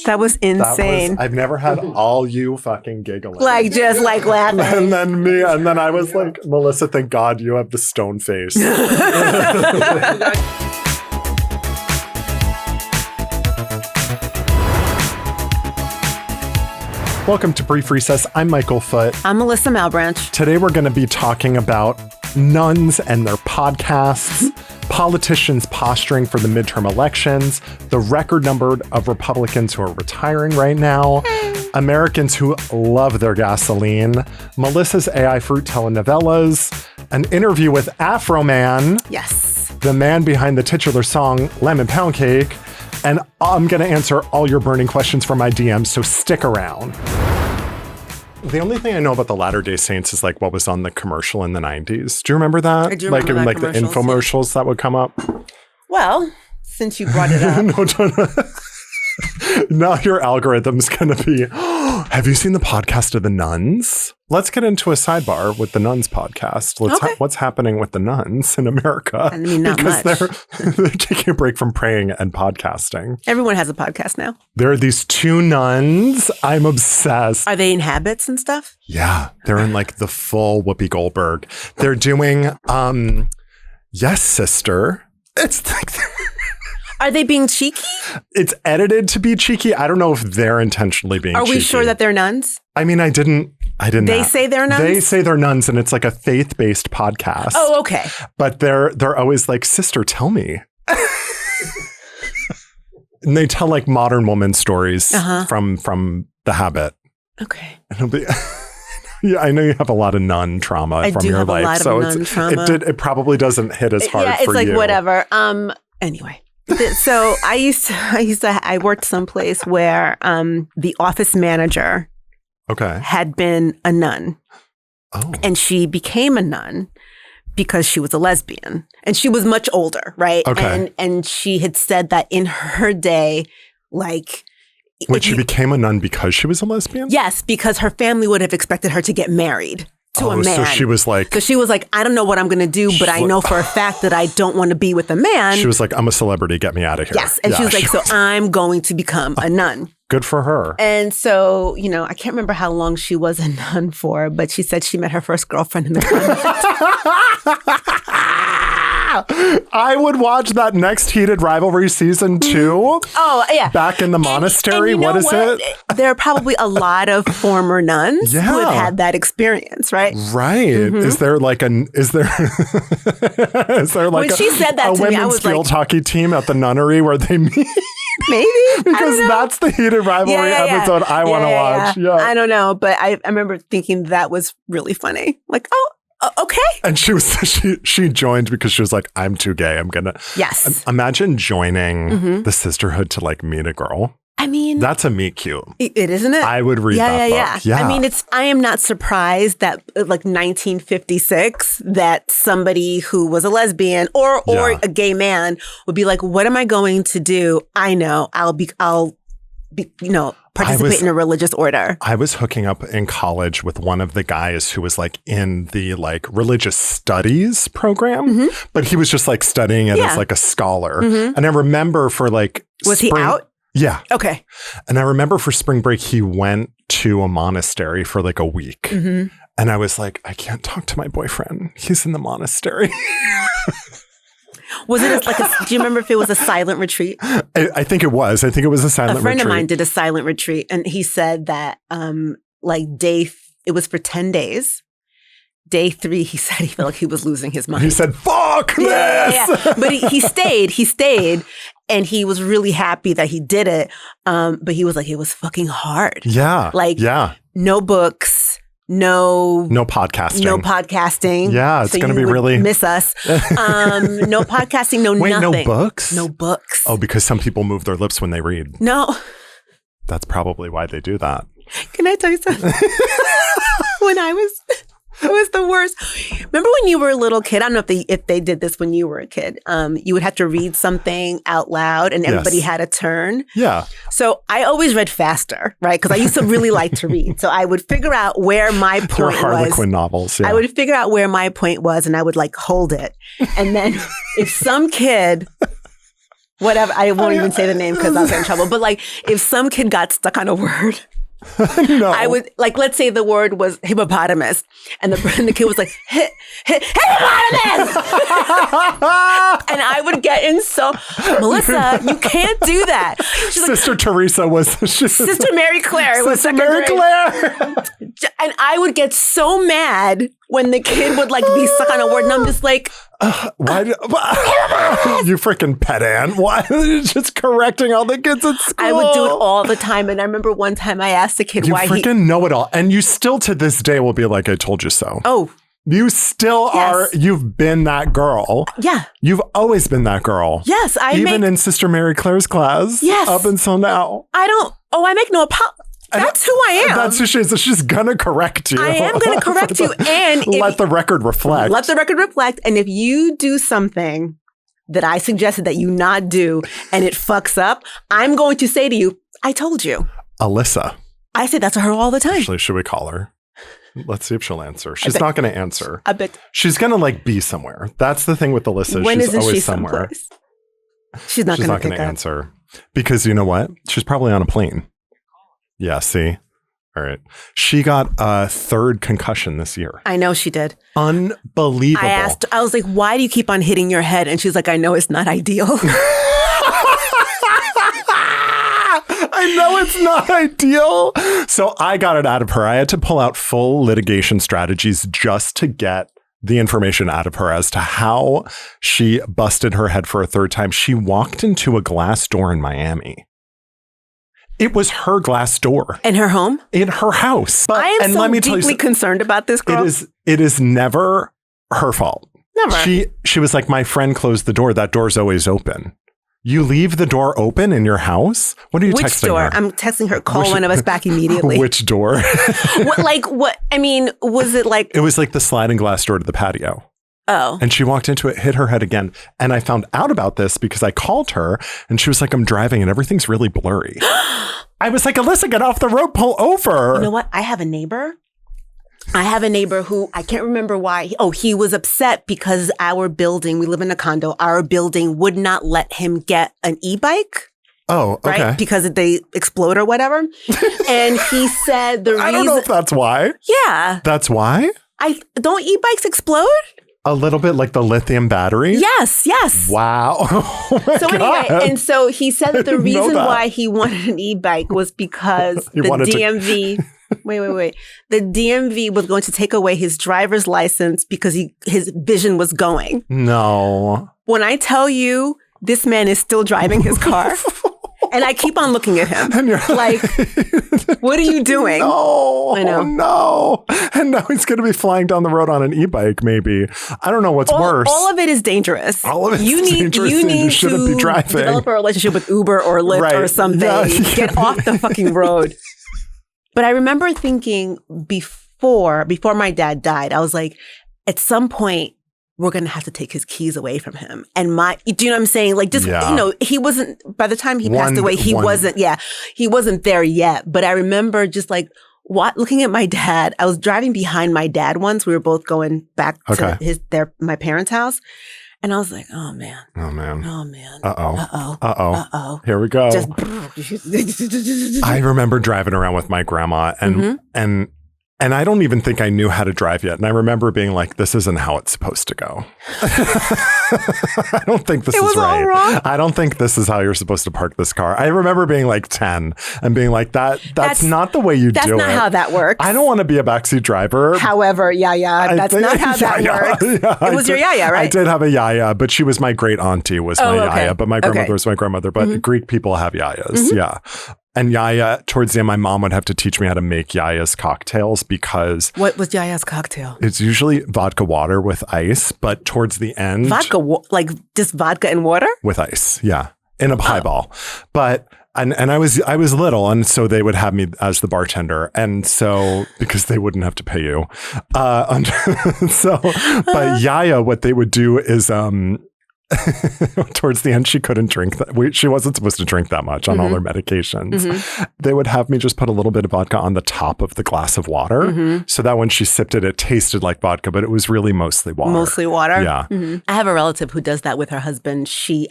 That was insane. I've never had all you fucking giggling. Like, just like laughing. And then I was like, Mélissa, thank God you have the stone face. Welcome to Brief Recess. I'm Michael Foote. I'm Mélissa Malebranche. Today we're going to be talking about nuns and their podcasts, politicians posturing for the midterm elections, the record number of Republicans who are retiring right now, Americans who love their gasoline, Melissa's AI fruit telenovelas, an interview with Afroman, Yes. the man behind the titular song Lemon Pound Cake, and I'm going to answer all your burning questions from my DMs, so stick around. The only thing I know about the Latter-day Saints is like what was on the commercial in the 90s. Do you remember that? I do remember that like the infomercials that would come up? Well, since you brought it up. Now your algorithm's going to be, have you seen the podcast of the nuns? Let's get into a sidebar with the nuns podcast. What's happening with the nuns in America? I mean, not because much. they're taking a break from praying and podcasting. Everyone has a podcast now. There are these two nuns. I'm obsessed. Are they in habits and stuff? Yeah, they're in like the full Whoopi Goldberg. They're doing, Yes, Sister. It's like... Are they being cheeky? It's edited to be cheeky. I don't know if they're intentionally being cheeky. Are we sure that they're nuns? I mean, I didn't. They say they're nuns? They say they're nuns, and it's like a faith-based podcast. Oh, okay. But they're always like, sister, tell me. And they tell like modern woman stories from The Habit. Okay. And it'll be... Yeah, I know you have a lot of nun trauma from your life. I do have a lot of nun trauma. It probably doesn't hit as hard for you. Yeah, it's like whatever. Anyway. So I worked someplace where the office manager had been a nun. Oh. And she became a nun because she was a lesbian. And she was much older, right? Okay. And she had said that in her day, like... When she became a nun because she was a lesbian? Yes, because her family would have expected her to get married to a man. So she was like... So she was like, I don't know what I'm going to do, but I know for a fact that I don't want to be with a man. She was like, I'm a celebrity, get me out of here. Yes. And she was like, so I'm going to become a nun. Good for her. And so, you know, I can't remember how long she was a nun for, but she said she met her first girlfriend in the convent. I would watch that next Heated Rivalry season 2. Oh, yeah. Back in the monastery. And you know what is it? There are probably a lot of former nuns who have had that experience, right? Right. Mm-hmm. Is there like when she said that to me, I was field hockey team at the nunnery where they meet? Maybe. Because that's the Heated Rivalry episode I want to watch. Yeah. I don't know, but I remember thinking that was really funny. Like, okay. And she joined because she was like, I'm too gay. I'm gonna. Yes. Imagine joining the sisterhood to like meet a girl. I mean, that's a meet cute. It isn't it? I would read that book. Yeah. I mean, I am not surprised that like 1956 that somebody who was a lesbian or a gay man would be like, what am I going to do? I know I'll be participate in a religious order. I was hooking up in college with one of the guys who was like in the like religious studies program, but he was just like studying it as like a scholar. And I remember for like he out? Yeah. Okay. And I remember for spring break, he went to a monastery for like a week. And I was like, I can't talk to my boyfriend. He's in the monastery. Was it like do you remember if it was a silent retreat? I think it was. I think it was a silent retreat. A friend of mine did a silent retreat and he said that it was for 10 days. Day 3, he said he felt like he was losing his mind. He said, fuck this! Yeah. But he stayed. And he was really happy that he did it. But he was like, it was fucking hard. Yeah. Like, no books, no podcasting. Yeah, it's going to be really... miss us. No podcasting, nothing. Wait, no books? No books. Oh, because some people move their lips when they read. No. That's probably why they do that. Can I tell you something? It was the worst. Remember when you were a little kid? I don't know if they did this when you were a kid. You would have to read something out loud and everybody had a turn. Yeah. So I always read faster, right? Because I used to really like to read. So I would figure out where my point was. Harlequin novels. Yeah. I would figure out where my point was and I would like hold it. And then if some kid whatever. I won't even say the name because I'll get in trouble. But like, if some kid got stuck on a word, No. I would like, let's say the word was hippopotamus, and the kid was like, hippopotamus, and I would get in so, Mélissa, you can't do that. She's Sister Teresa was Sister Mary Claire was Sister second Mary grade. Claire. And I would get so mad when the kid would like be stuck on a word, and I'm just like, why? You freaking pedant! Why are you just correcting all the kids at school? I would do it all the time. And I remember one time I asked the kid why you freaking know it all, and you still to this day will be like, "I told you so." Oh, you still are. You've been that girl. Yeah, you've always been that girl. Yes, even in Sister Mary Claire's class. Yes, up until now. I make no apology. That's who I am. That's who she is. She's going to correct you. I am going to correct you. And let the record reflect. Let the record reflect. And if you do something that I suggested that you not do and it fucks up, I'm going to say to you, I told you. Alyssa. I say that to her all the time. Actually, should we call her? Let's see if she'll answer. She's not going to answer. I bet. She's going to like be somewhere. That's the thing with Alyssa. She's always somewhere. She's not going to answer. Because you know what? She's probably on a plane. Yeah, see? All right. She got a third concussion this year. I know she did. Unbelievable. I was like, why do you keep on hitting your head? And she's like, I know it's not ideal. I know it's not ideal. So I got it out of her. I had to pull out full litigation strategies just to get the information out of her as to how she busted her head for a third time. She walked into a glass door in Miami. It was her glass door. In her home? In her house. But, I am so deeply concerned about this girl. It is never her fault. Never. She was like, my friend closed the door. That door's always open. You leave the door open in your house? What are you texting door? her? I'm texting her, call one of us back immediately. Which door? Was it like? It was like the sliding glass door to the patio. Oh. And she walked into it, hit her head again. And I found out about this because I called her and she was like, I'm driving and everything's really blurry. I was like, Alyssa, get off the road, pull over. You know what? I have a neighbor who I can't remember why. He was upset because our building, we live in a condo, our building would not let him get an e-bike. Oh, okay. Right? Because they explode or whatever. And he said the reason. I don't know if that's why. Yeah. That's why? Don't e-bikes explode? A little bit like the lithium battery? Yes. Wow. Oh my God. Anyway, and so he said that the reason why he wanted an e-bike was because the DMV... Wait. The DMV was going to take away his driver's license because his vision was going. No. When I tell you, this man is still driving his car. And I keep on looking at him. And you're like, what are you doing? No, I know. No. And now he's going to be flying down the road on an e-bike, maybe. I don't know what's worse. All of it is dangerous. All of it is dangerous. You need shouldn't to be driving. Develop a relationship with Uber or Lyft or something. Yeah. Get off the fucking road. But I remember thinking before my dad died, I was like, at some point, we're going to have to take his keys away from him. And do you know what I'm saying? Like, just, he wasn't, by the time he passed away, he wasn't there yet. But I remember just like, looking at my dad, I was driving behind my dad once. We were both going back to my parents' house. And I was like, oh man. Uh-oh. Here we go. I remember driving around with my grandma and I don't even think I knew how to drive yet. And I remember being like, this isn't how it's supposed to go. I don't think this is right. All wrong. I don't think this is how you're supposed to park this car. I remember being like 10 and being like, that's not the way you do it. That's not how that works. I don't want to be a backseat driver. However, that's not how that works. Yeah, it was your yaya, right? I did have a yaya, but she was my great auntie was my yaya, but my grandmother was my grandmother. But Greek people have yayas. Yeah. And yaya, towards the end, my mom would have to teach me how to make yaya's cocktails because... What was yaya's cocktail? It's usually vodka water with ice, but towards the end... Vodka, like just vodka and water? With ice, yeah. In a highball. But... And I was little, and so they would have me as the bartender, and so because they wouldn't have to pay you, but Yaya, what they would do is towards the end, she couldn't drink that. She wasn't supposed to drink that much on all her medications. They would have me just put a little bit of vodka on the top of the glass of water so that when she sipped it, it tasted like vodka, but it was really mostly water. Mostly water? Yeah. I have a relative who does that with her husband. She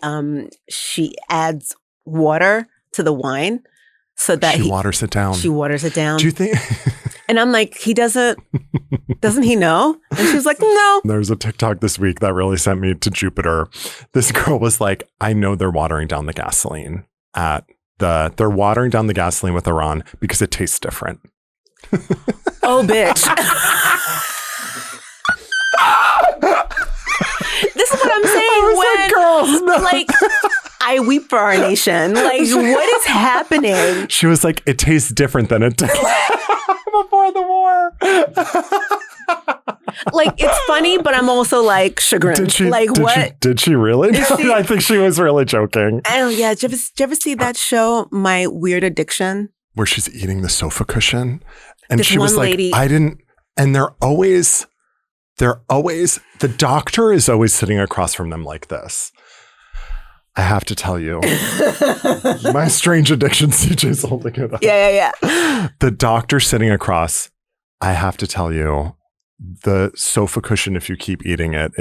adds water to the wine so that she waters it down. She waters it down. Do you think... And I'm like, doesn't he know? And she's like, no. There's a TikTok this week that really sent me to Jupiter. This girl was like, I know they're watering down the gasoline they're watering down the gasoline with Iran because it tastes different. Oh, bitch. This is what I'm saying. Like, girls, no. Like, I weep for our nation. Like, what is happening? She was like, it tastes different than it did before the war. Like, it's funny, but I'm also like chagrined. Did she really? I think she was really joking. Oh, yeah. Did you ever see that show, My Weird Addiction? Where she's eating the sofa cushion. And this she was like, lady, I didn't. And they're always, the doctor is always sitting across from them like this. I have to tell you, my strange addiction, CJ's holding it up. Yeah. The doctor sitting across, I have to tell you, the sofa cushion, if you keep eating it,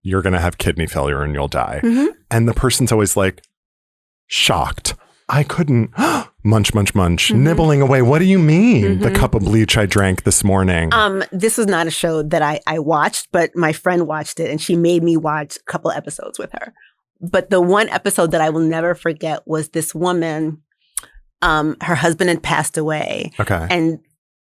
you're going to have kidney failure and you'll die. And the person's always like, shocked. I couldn't munch, nibbling away. What do you mean? The cup of bleach I drank this morning. This was not a show that I watched, but my friend watched it and she made me watch a couple episodes with her. But the one episode that I will never forget was this woman, her husband had passed away. Okay. And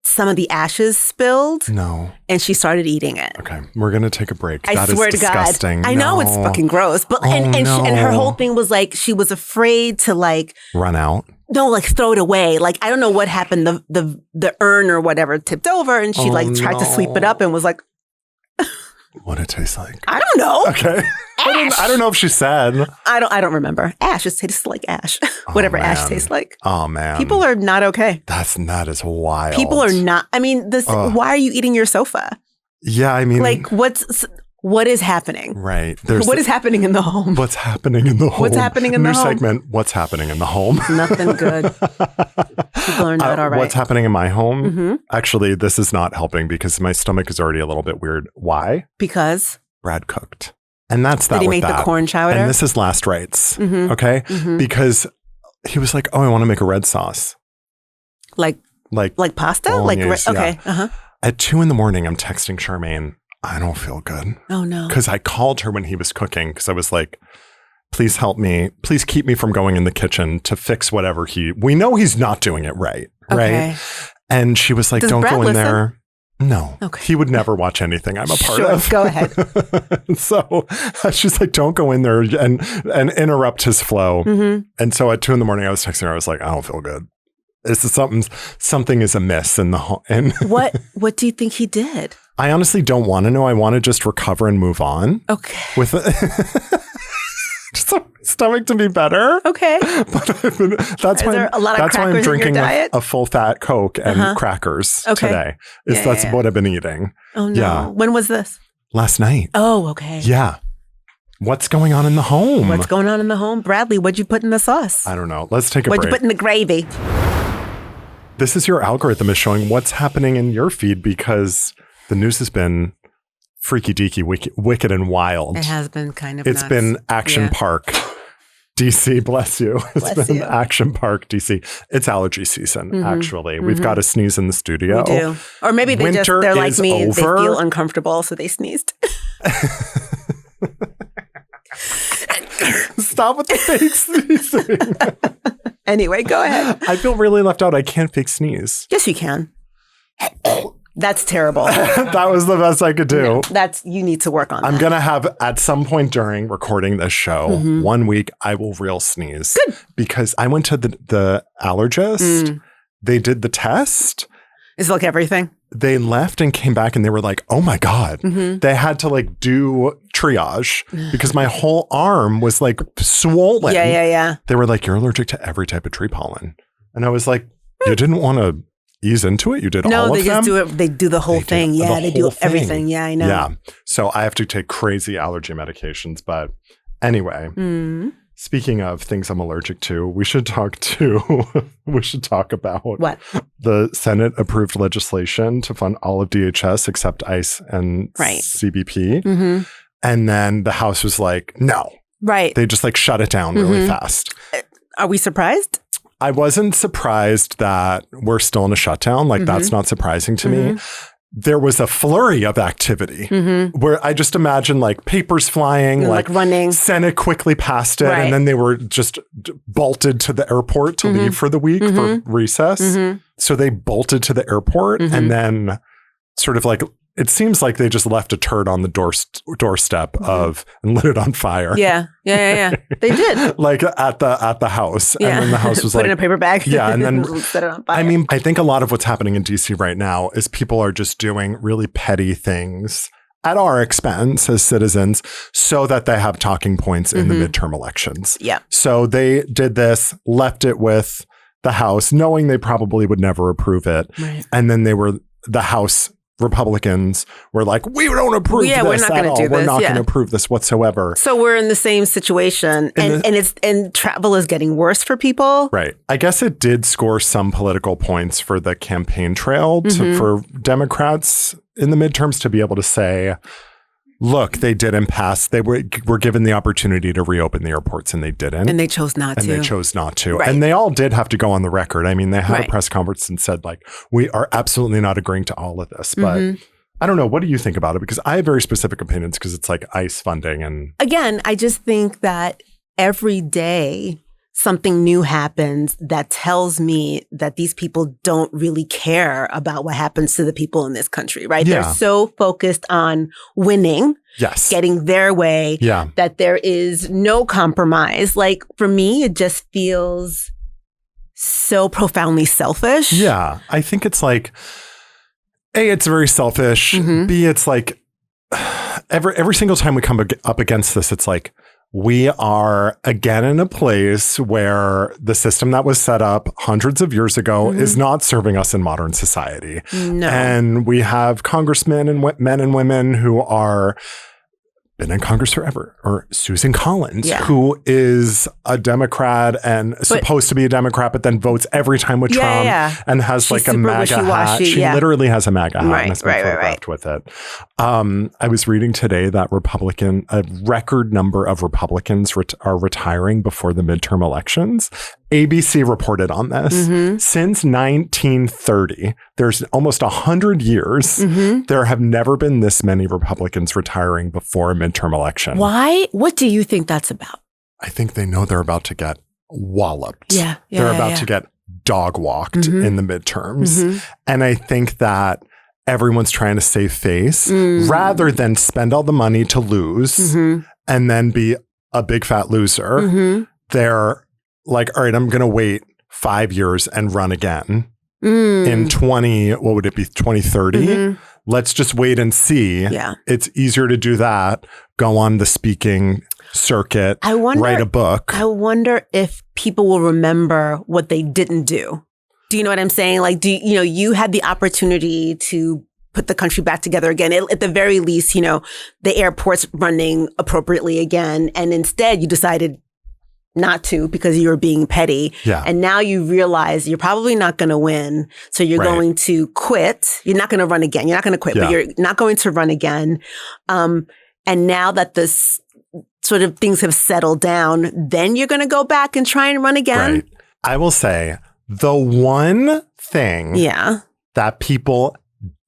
some of the ashes spilled. No. And she started eating it. Okay. We're going to take a break. I swear to disgusting. God. I know it's fucking gross. But and her whole thing was like, she was afraid to like run out. No, like throw it away. Like, I don't know what happened. The urn or whatever tipped over and she tried to sweep it up and was like, what it tastes like? I don't know. Okay. I don't know if she said. I don't remember. Ash. It tastes like ash. Whatever ash tastes like. Oh man. People are not okay. That is wild. People are not. I mean, why are you eating your sofa? Yeah, I mean, like what is happening? Right. What is happening in the home? What's happening in the home? What's happening in the home? New segment. What's happening in the home? Nothing good. People are not all right. What's happening in my home? Actually, this is not helping because my stomach is already a little bit weird. Why? Because Brad cooked. And that's that. Did he make the corn chowder? And this is last rites. Okay? Because he was like, oh, I want to make a red sauce. Like pasta? Okay. Yeah. At 2 a.m, I'm texting Charmaine. I don't feel good. Oh, no. Because I called her when he was cooking because I was like, please help me. Please keep me from going in the kitchen to fix whatever we know he's not doing it right. Okay. Right. And she was like, don't Brad go in listen? there. No. Okay. He would never watch anything I'm a part of. Go ahead. So she's like, don't go in there and interrupt his flow. And so at 2 a.m, I was texting her. I was like, I don't feel good. This is something is amiss in the home. What do you think he did? I honestly don't want to know. I want to just recover and move on. Okay. With just my stomach to be better. Okay. But that's why I'm drinking a full fat Coke and crackers today. That's what I've been eating. Oh no. Yeah. When was this? Last night. Oh, okay. Yeah. What's going on in the home? What's going on in the home? Bradley, what'd you put in the sauce? I don't know. Let's take a break. What'd you put in the gravy? This is your algorithm is showing what's happening in your feed because the news has been freaky deaky, wicked and wild. It has been kind of It's nuts. been Action Park, DC, bless you. It's been Action Park, DC. It's allergy season, actually. We've got a sneeze in the studio. We do. Or maybe they're like me. Over. They feel uncomfortable, so they sneezed. Stop with the fake sneezing. Anyway, go ahead. I feel really left out. I can't fake sneeze. Yes, you can. That's terrible. That was the best I could do. No, you need to work on that. I'm going to have, at some point during recording this show, 1 week, I will real sneeze. Good. Because I went to the allergist. They did the test. It's like everything. They left and came back and they were like, oh my God. They had to do triage because my whole arm was swollen. Yeah. They were like, you're allergic to every type of tree pollen. And I was like, you didn't want to ease into it? You did all of them? No, they just do it. They do the whole thing. Yeah, they do everything. Yeah, I know. Yeah. So I have to take crazy allergy medications, but Anyway, speaking of things I'm allergic to, we should talk about what? The Senate approved legislation to fund all of DHS except ICE and CBP. Mm-hmm. And then the House was like, no. Right. They just like shut it down really fast. Are we surprised? I wasn't surprised that we're still in a shutdown. Like, that's not surprising to me. There was a flurry of activity where I just imagine like papers flying, like running. Senate quickly passed it. And then they were just bolted to the airport to leave for the week for recess. So they bolted to the airport and then sort of like, it seems like they just left a turd on the doorstep of and lit it on fire. Yeah. They did. Like at the house. Yeah. And then the house was Put like, it in a paper bag. Yeah. And then set it on fire. I mean, I think a lot of what's happening in DC right now is people are just doing really petty things at our expense as citizens so that they have talking points in the midterm elections. Yeah. So they did this, left it with the House, knowing they probably would never approve it. Right. And then the House Republicans were like, we don't approve this we're not at all. We're not going to approve this whatsoever. So we're in the same situation, and travel is getting worse for people. Right. I guess it did score some political points for the campaign trail for Democrats in the midterms to be able to say, look, they didn't pass. They were given the opportunity to reopen the airports and they didn't. And they chose not to. Right. And they all did have to go on the record. I mean, they had a press conference and said, like, we are absolutely not agreeing to all of this. But I don't know. What do you think about it? Because I have very specific opinions because it's like ICE funding. And again, I just think that every day something new happens that tells me that these people don't really care about what happens to the people in this country, right? Yeah. They're so focused on winning, getting their way, that there is no compromise. Like, for me, it just feels so profoundly selfish. Yeah. I think it's like, A, it's very selfish. B, it's like, every single time we come up against this, it's like, we are again in a place where the system that was set up hundreds of years ago is not serving us in modern society. No. And we have congressmen and men and women who are been in Congress forever, or Susan Collins, who is a Democrat and supposed to be a Democrat, but then votes every time with Trump and has like a MAGA hat. She literally has a MAGA hat and has been photographed with it. I was reading today that a record number of Republicans are retiring before the midterm elections. ABC reported on this. Since 1930, there's almost 100 years, there have never been this many Republicans retiring before a midterm election. Why? What do you think that's about? I think they know they're about to get walloped. They're about to get dog walked in the midterms. And I think that everyone's trying to save face rather than spend all the money to lose and then be a big fat loser. They're like, all right, I'm going to wait 5 years and run again in 2030. Let's just wait and see. It's easier to do that. Go on the speaking circuit, write a book. I wonder if people will remember what they didn't do. Do you know what I'm saying? Like, you had the opportunity to put the country back together again. At the very least, the airport's running appropriately again. And instead you decided not to because you were being petty. And now you realize you're probably not going to win. So you're going to quit. You're not going to run again. You're not going to quit, but you're not going to run again. And now that this sort of things have settled down, then you're going to go back and try and run again. Right. I will say the one thing that people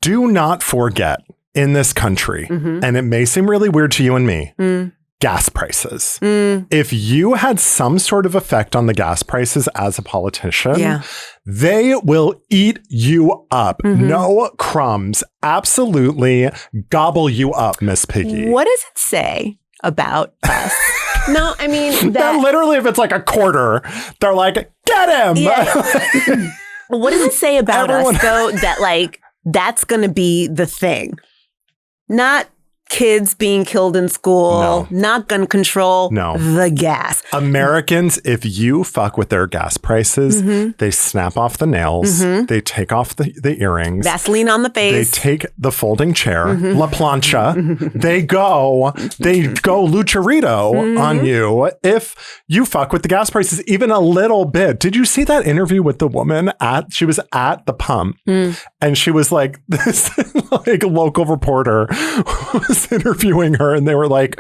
do not forget in this country, and it may seem really weird to you and me, gas prices. If you had some sort of effect on the gas prices as a politician, they will eat you up. No crumbs. Absolutely gobble you up, Miss Piggy. What does it say about us? No, I mean, that literally, if it's like a quarter, they're like, get him. What does it say about us, though, that like, that's going to be the thing? Not kids being killed in school, not gun control, the gas. Americans, if you fuck with their gas prices, they snap off the nails, they take off the earrings. Vaseline on the face. They take the folding chair, La Plancha. They go Luchurrito on you if you fuck with the gas prices even a little bit. Did you see that interview with the woman she was at the pump and she was like, this like local reporter was interviewing her and they were like,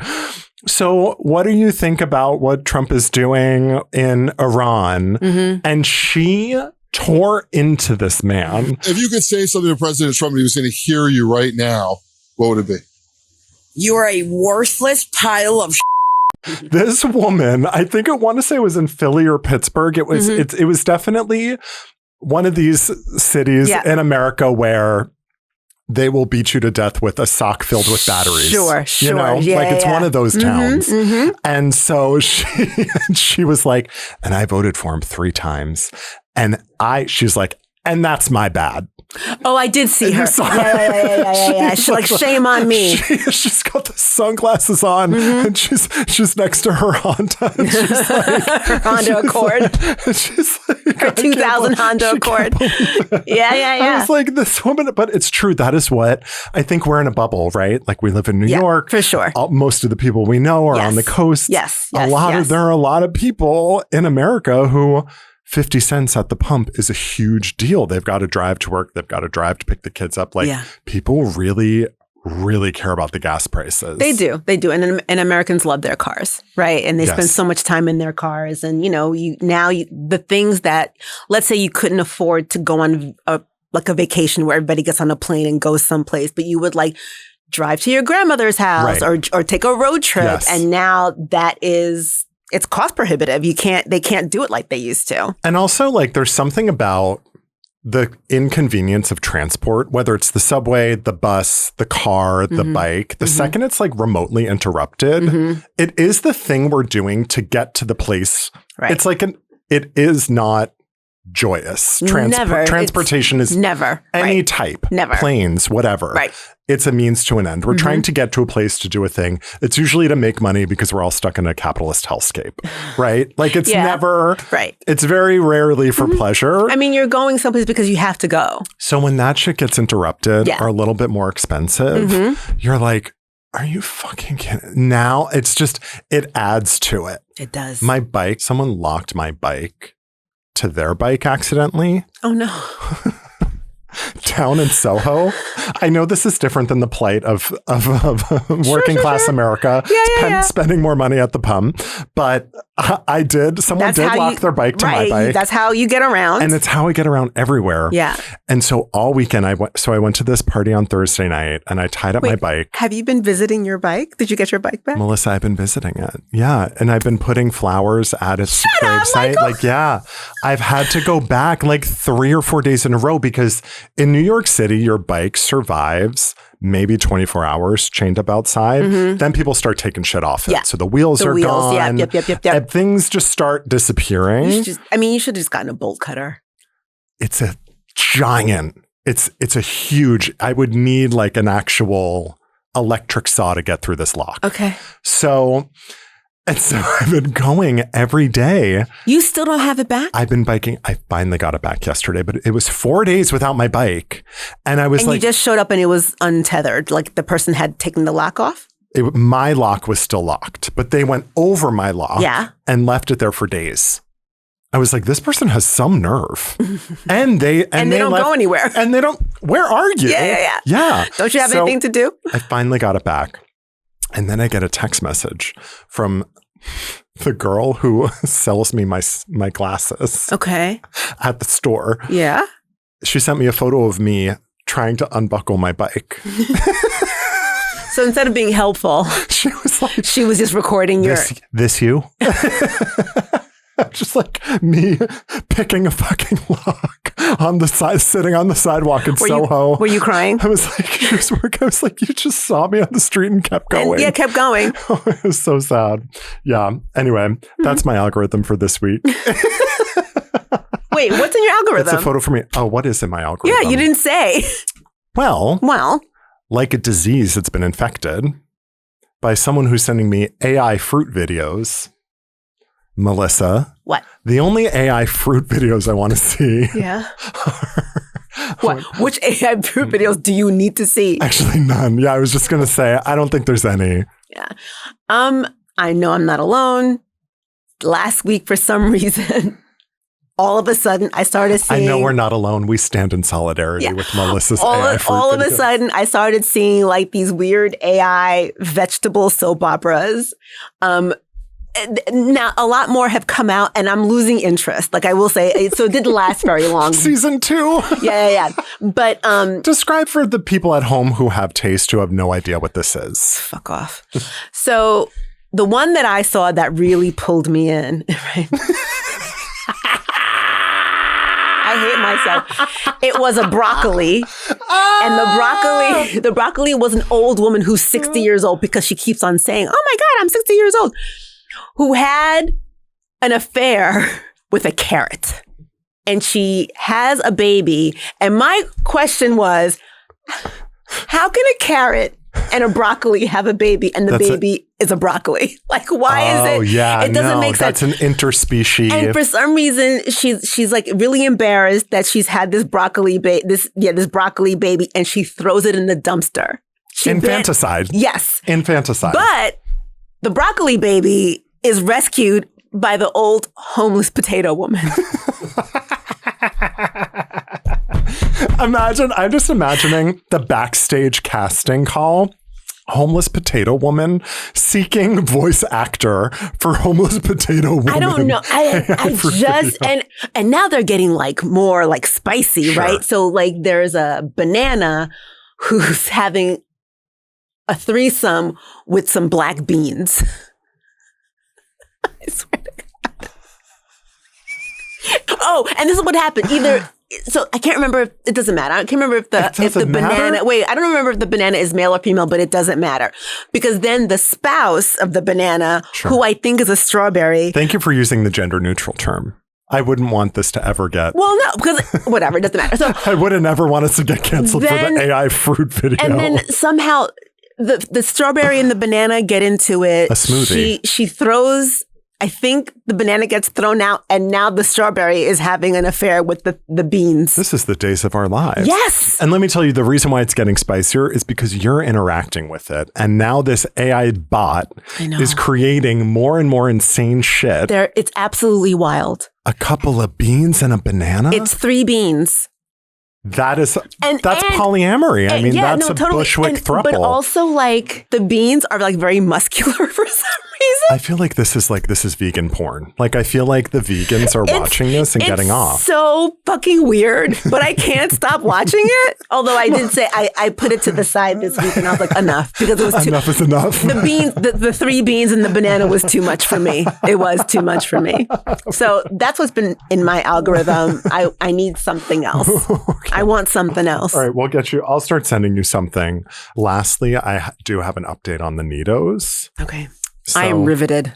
so what do you think about what Trump is doing in Iran? And she tore into this man. If you could say something to President Trump and he was going to hear you right now, what would it be? You are a worthless pile of This woman, I think I want to say it was in Philly or Pittsburgh. It was it was definitely one of these cities in America where they will beat you to death with a sock filled with batteries. Sure. You know, like it's one of those towns. And so she was like, and I voted for him 3 times. And she's like, and that's my bad. Oh, I did see her. Yeah. She's like, shame on me. She's got the sunglasses on and she's next to her Honda. And she's like, her Honda Accord. She's like, her 2000 Honda Accord. Yeah. I was like, this woman, but it's true. That is what I think we're in a bubble, right? Like we live in New York. For sure. Most of the people we know are on the coast. There are a lot of people in America who 50 cents at the pump is a huge deal. They've got to drive to work. They've got to drive to pick the kids up. Like people really, really care about the gas prices. They do. And Americans love their cars, right? And they spend so much time in their cars. And, the things that, let's say you couldn't afford to go on a vacation where everybody gets on a plane and goes someplace, but you would like drive to your grandmother's house or take a road trip. Yes. And now it's cost prohibitive. They can't do it like they used to. And also like there's something about the inconvenience of transport, whether it's the subway, the bus, the car, the bike, the second it's like remotely interrupted, it is the thing we're doing to get to the place. Right. It's like it is not joyous. Transportation is never any type. Never. Planes, whatever. Right. It's a means to an end. We're trying to get to a place to do a thing. It's usually to make money because we're all stuck in a capitalist hellscape, right? Like it's never, it's very rarely for pleasure. I mean, you're going someplace because you have to go. So when that shit gets interrupted or a little bit more expensive, you're like, are you fucking kidding? Now it's just, it adds to it. It does. My bike, someone locked my bike to their bike accidentally. Oh no. Down in Soho. I know this is different than the plight of working class America spending more money at the pump, but I did. Someone did lock their bike to my bike. That's how you get around. And it's how I get around everywhere. Yeah. And so all weekend I went to this party on Thursday night and I tied up my bike. Have you been visiting your bike? Did you get your bike back? Melissa, I've been visiting it. Yeah. And I've been putting flowers at its gravesite. Like, I've had to go back like 3 or 4 days in a row because in New York City, your bike survives maybe 24 hours chained up outside. Then people start taking shit off it. So the wheels are gone. Yep. And things just start disappearing. You should have just gotten a bolt cutter. It's a giant. It's a huge. I would need like an actual electric saw to get through this lock. Okay. So I've been going every day. You still don't have it back? I've been biking. I finally got it back yesterday, but it was 4 days without my bike. And I was you just showed up and it was untethered. Like the person had taken the lock off? My lock was still locked, but they went over my lock and left it there for days. I was like, this person has some nerve. And they don't go anywhere. And they don't, where are you? Yeah. Don't you have anything to do? I finally got it back. And then I get a text message from the girl who sells me my glasses. Okay. At the store. Yeah. She sent me a photo of me trying to unbuckle my bike. So instead of being helpful, she was just recording this you? Just like me picking a fucking lock on the side, sitting on the sidewalk in Soho. Were you crying? I was like, you just saw me on the street and kept going. Kept going. Oh, it was so sad. Yeah. Anyway, that's my algorithm for this week. Wait, what's in your algorithm? It's a photo for me. Oh, what is in my algorithm? Yeah, you didn't say. Well, like a disease that's been infected by someone who's sending me AI fruit videos. Mélissa. What? The only AI fruit videos I want to see. Yeah. What? Which AI fruit videos do you need to see? Actually, none. Yeah, I was just going to say, I don't think there's any. Yeah. I know I'm not alone. Last week, for some reason, all of a sudden, I started seeing... I know we're not alone. We stand in solidarity with Melissa's AI fruit all of videos. a sudden, I started seeing like these weird AI vegetable soap operas. Now, a lot more have come out, and I'm losing interest. Like I will say, so it didn't last very long. Season 2? Yeah. But describe for the people at home who have taste, who have no idea what this is. Fuck off. So the one that I saw that really pulled me in, right? I hate myself. It was a broccoli. And the broccoli was an old woman who's 60 years old because she keeps on saying, oh my God, I'm 60 years old. Who had an affair with a carrot. And she has a baby. And my question was, how can a carrot and a broccoli have a baby and the baby is a broccoli? Like, why is it? Oh, yeah. It doesn't make sense. That's an interspecies. And for some reason, she's like really embarrassed that she's had this broccoli baby, and she throws it in the dumpster. Infanticide. Yes. Infanticide. But the broccoli baby is rescued by the old homeless potato woman. I'm just imagining the backstage casting call. Homeless potato woman seeking voice actor for homeless potato woman. I don't know. I just, and now they're getting like more like spicy, Sure. right? So like there's a banana who's having a threesome with some black beans. I swear to God. Oh, and this is what happened. So I can't remember if it doesn't matter. I can't remember if the banana. Wait, I don't remember if the banana is male or female, but it doesn't matter because then the spouse of the banana, who I think is a strawberry. Thank you for using the gender neutral term. I wouldn't want this to ever get. Well, no, because whatever, it doesn't matter. So I wouldn't ever want us to get canceled for the AI fruit video. And then somehow the strawberry and the banana get into it. A smoothie. She throws. I think the banana gets thrown out, and now the strawberry is having an affair with the beans. This is the days of our lives. Yes. And let me tell you, the reason why it's getting spicier is because you're interacting with it. And now this AI bot is creating more and more insane shit. It's absolutely wild. A couple of beans and a banana? It's 3 beans. That's polyamory. I mean, that's a Bushwick throuple. But also, like, the beans are like very muscular for some reason. I feel like this is vegan porn. Like, I feel like the vegans are watching this and getting off. So fucking weird, but I can't stop watching it. Although I did say I put it to the side this week, and I was like, enough, because it was enough is enough. The beans, the 3 beans and the banana was too much for me. It was too much for me. So that's what's been in my algorithm. I need something else. Okay. I want something else. All right, we'll get you. I'll start sending you something. Lastly, I do have an update on the Neatos. Okay. So I am riveted.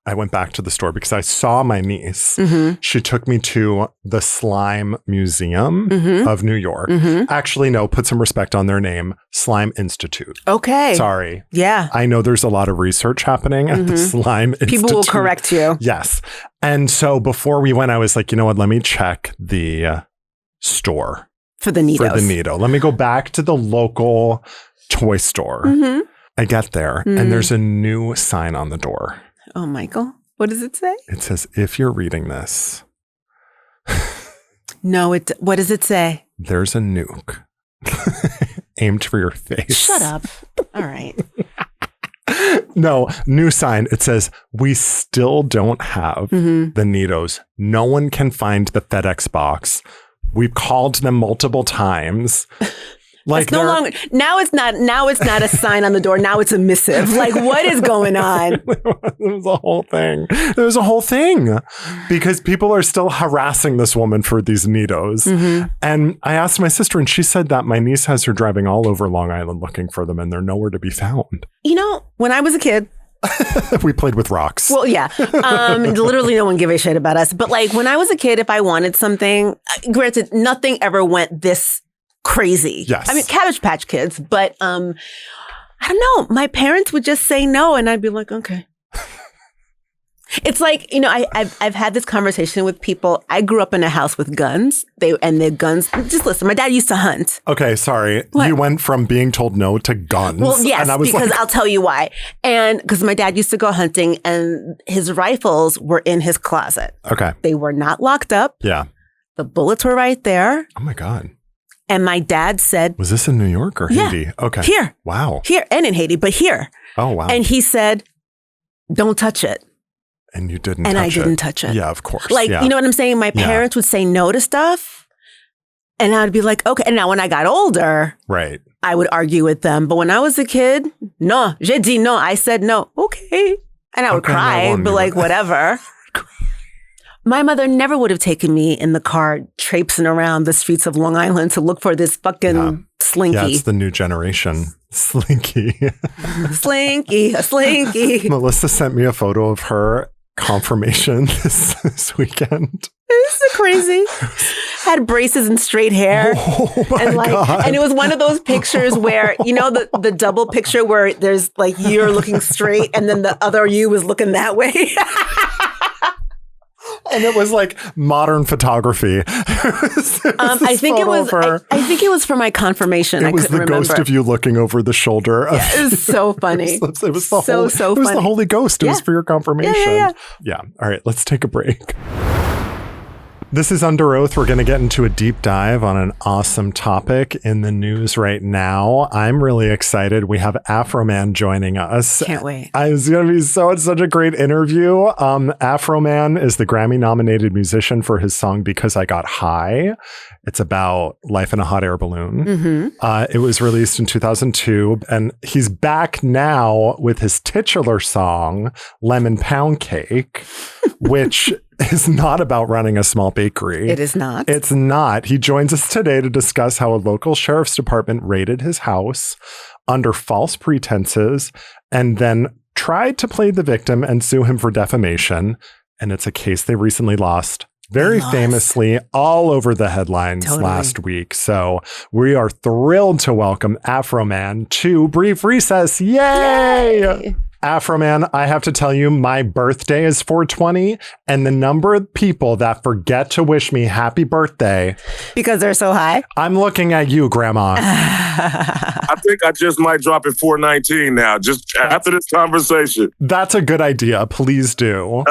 I went back to the store because I saw my niece. Mm-hmm. She took me to the Slime Museum of New York. Mm-hmm. Actually, no, put some respect on their name. Slime Institute. Okay. Sorry. Yeah. I know there's a lot of research happening at the Slime Institute. People will correct you. Yes. And so before we went, I was like, you know what? Let me check the store. For the Neatos. For the Neato. Let me go back to the local toy store. Mm-hmm. I get there and there's a new sign on the door. Oh, Michael, what does it say? It says, if you're reading this. No, what does it say? There's a nuke aimed for your face. Shut up. All right. No, new sign. It says, we still don't have the Neatos. No one can find the FedEx box. We've called them multiple times. Like it's no longer now. It's not a sign on the door. Now it's a missive. Like, what is going on? There was a whole thing. There was a whole thing because people are still harassing this woman for these Neatos. Mm-hmm. And I asked my sister, and she said that my niece has her driving all over Long Island looking for them, and they're nowhere to be found. You know, when I was a kid. We played with rocks. Well, yeah. Literally no one gave a shit about us. But like when I was a kid, if I wanted something, granted, nothing ever went this crazy. Yes. I mean, Cabbage Patch Kids, but I don't know. My parents would just say no, and I'd be like, okay. It's like, I've had this conversation with people. I grew up in a house with guns. The guns. Just listen. My dad used to hunt. Okay, sorry. What? You went from being told no to guns. Well, yes, and I was because like, I'll tell you why. And because my dad used to go hunting, and his rifles were in his closet. Okay. They were not locked up. Yeah. The bullets were right there. Oh my God. And my dad said, was this in New York or Haiti? Yeah, Okay. here. Wow. Here and in Haiti, but here. Oh, wow. And he said, don't touch it. And you didn't And touch I didn't touch it. Yeah, of course. Like, yeah. you know what I'm saying? My parents would say no to stuff. And I'd be like, okay. And now when I got older, Right. I would argue with them. But when I was a kid, no, j'ai dit no. I said no. Okay. And I would cry, but like, whatever. My mother never would have taken me in the car traipsing around the streets of Long Island to look for this fucking slinky. Yeah, it's the new generation. Slinky. A slinky. Melissa sent me a photo of her confirmation this weekend. This is crazy. Had braces and straight hair. Oh my God. And it was one of those pictures where, the double picture where there's like you're looking straight and then the other you was looking that way. And it was like modern photography. I think it was for my confirmation. It was the ghost of you looking over the shoulder. It was so funny. It was the so funny. It was the Holy Ghost. It was for your confirmation. Yeah. All right, let's take a break. This is Under Oath. We're going to get into a deep dive on an awesome topic in the news right now. I'm really excited. We have Afroman joining us. Can't wait. It's going to be such a great interview. Afroman is the Grammy-nominated musician for his song Because I Got High. It's about life in a hot air balloon. Mm-hmm. It was released in 2002, and he's back now with his titular song, Lemon Pound Cake, which is not about running a small bakery. It is not. It's not. He joins us today to discuss how a local sheriff's department raided his house under false pretenses and then tried to play the victim and sue him for defamation. And it's a case they recently lost. Very famously all over the headlines last week. So we are thrilled to welcome Afroman to Brief Recess. Yay! Afroman, I have to tell you, my birthday is 420, and the number of people that forget to wish me happy birthday because they're so high. I'm looking at you, Grandma. I think I just might drop it 419 now, just after this conversation. That's a good idea. Please do.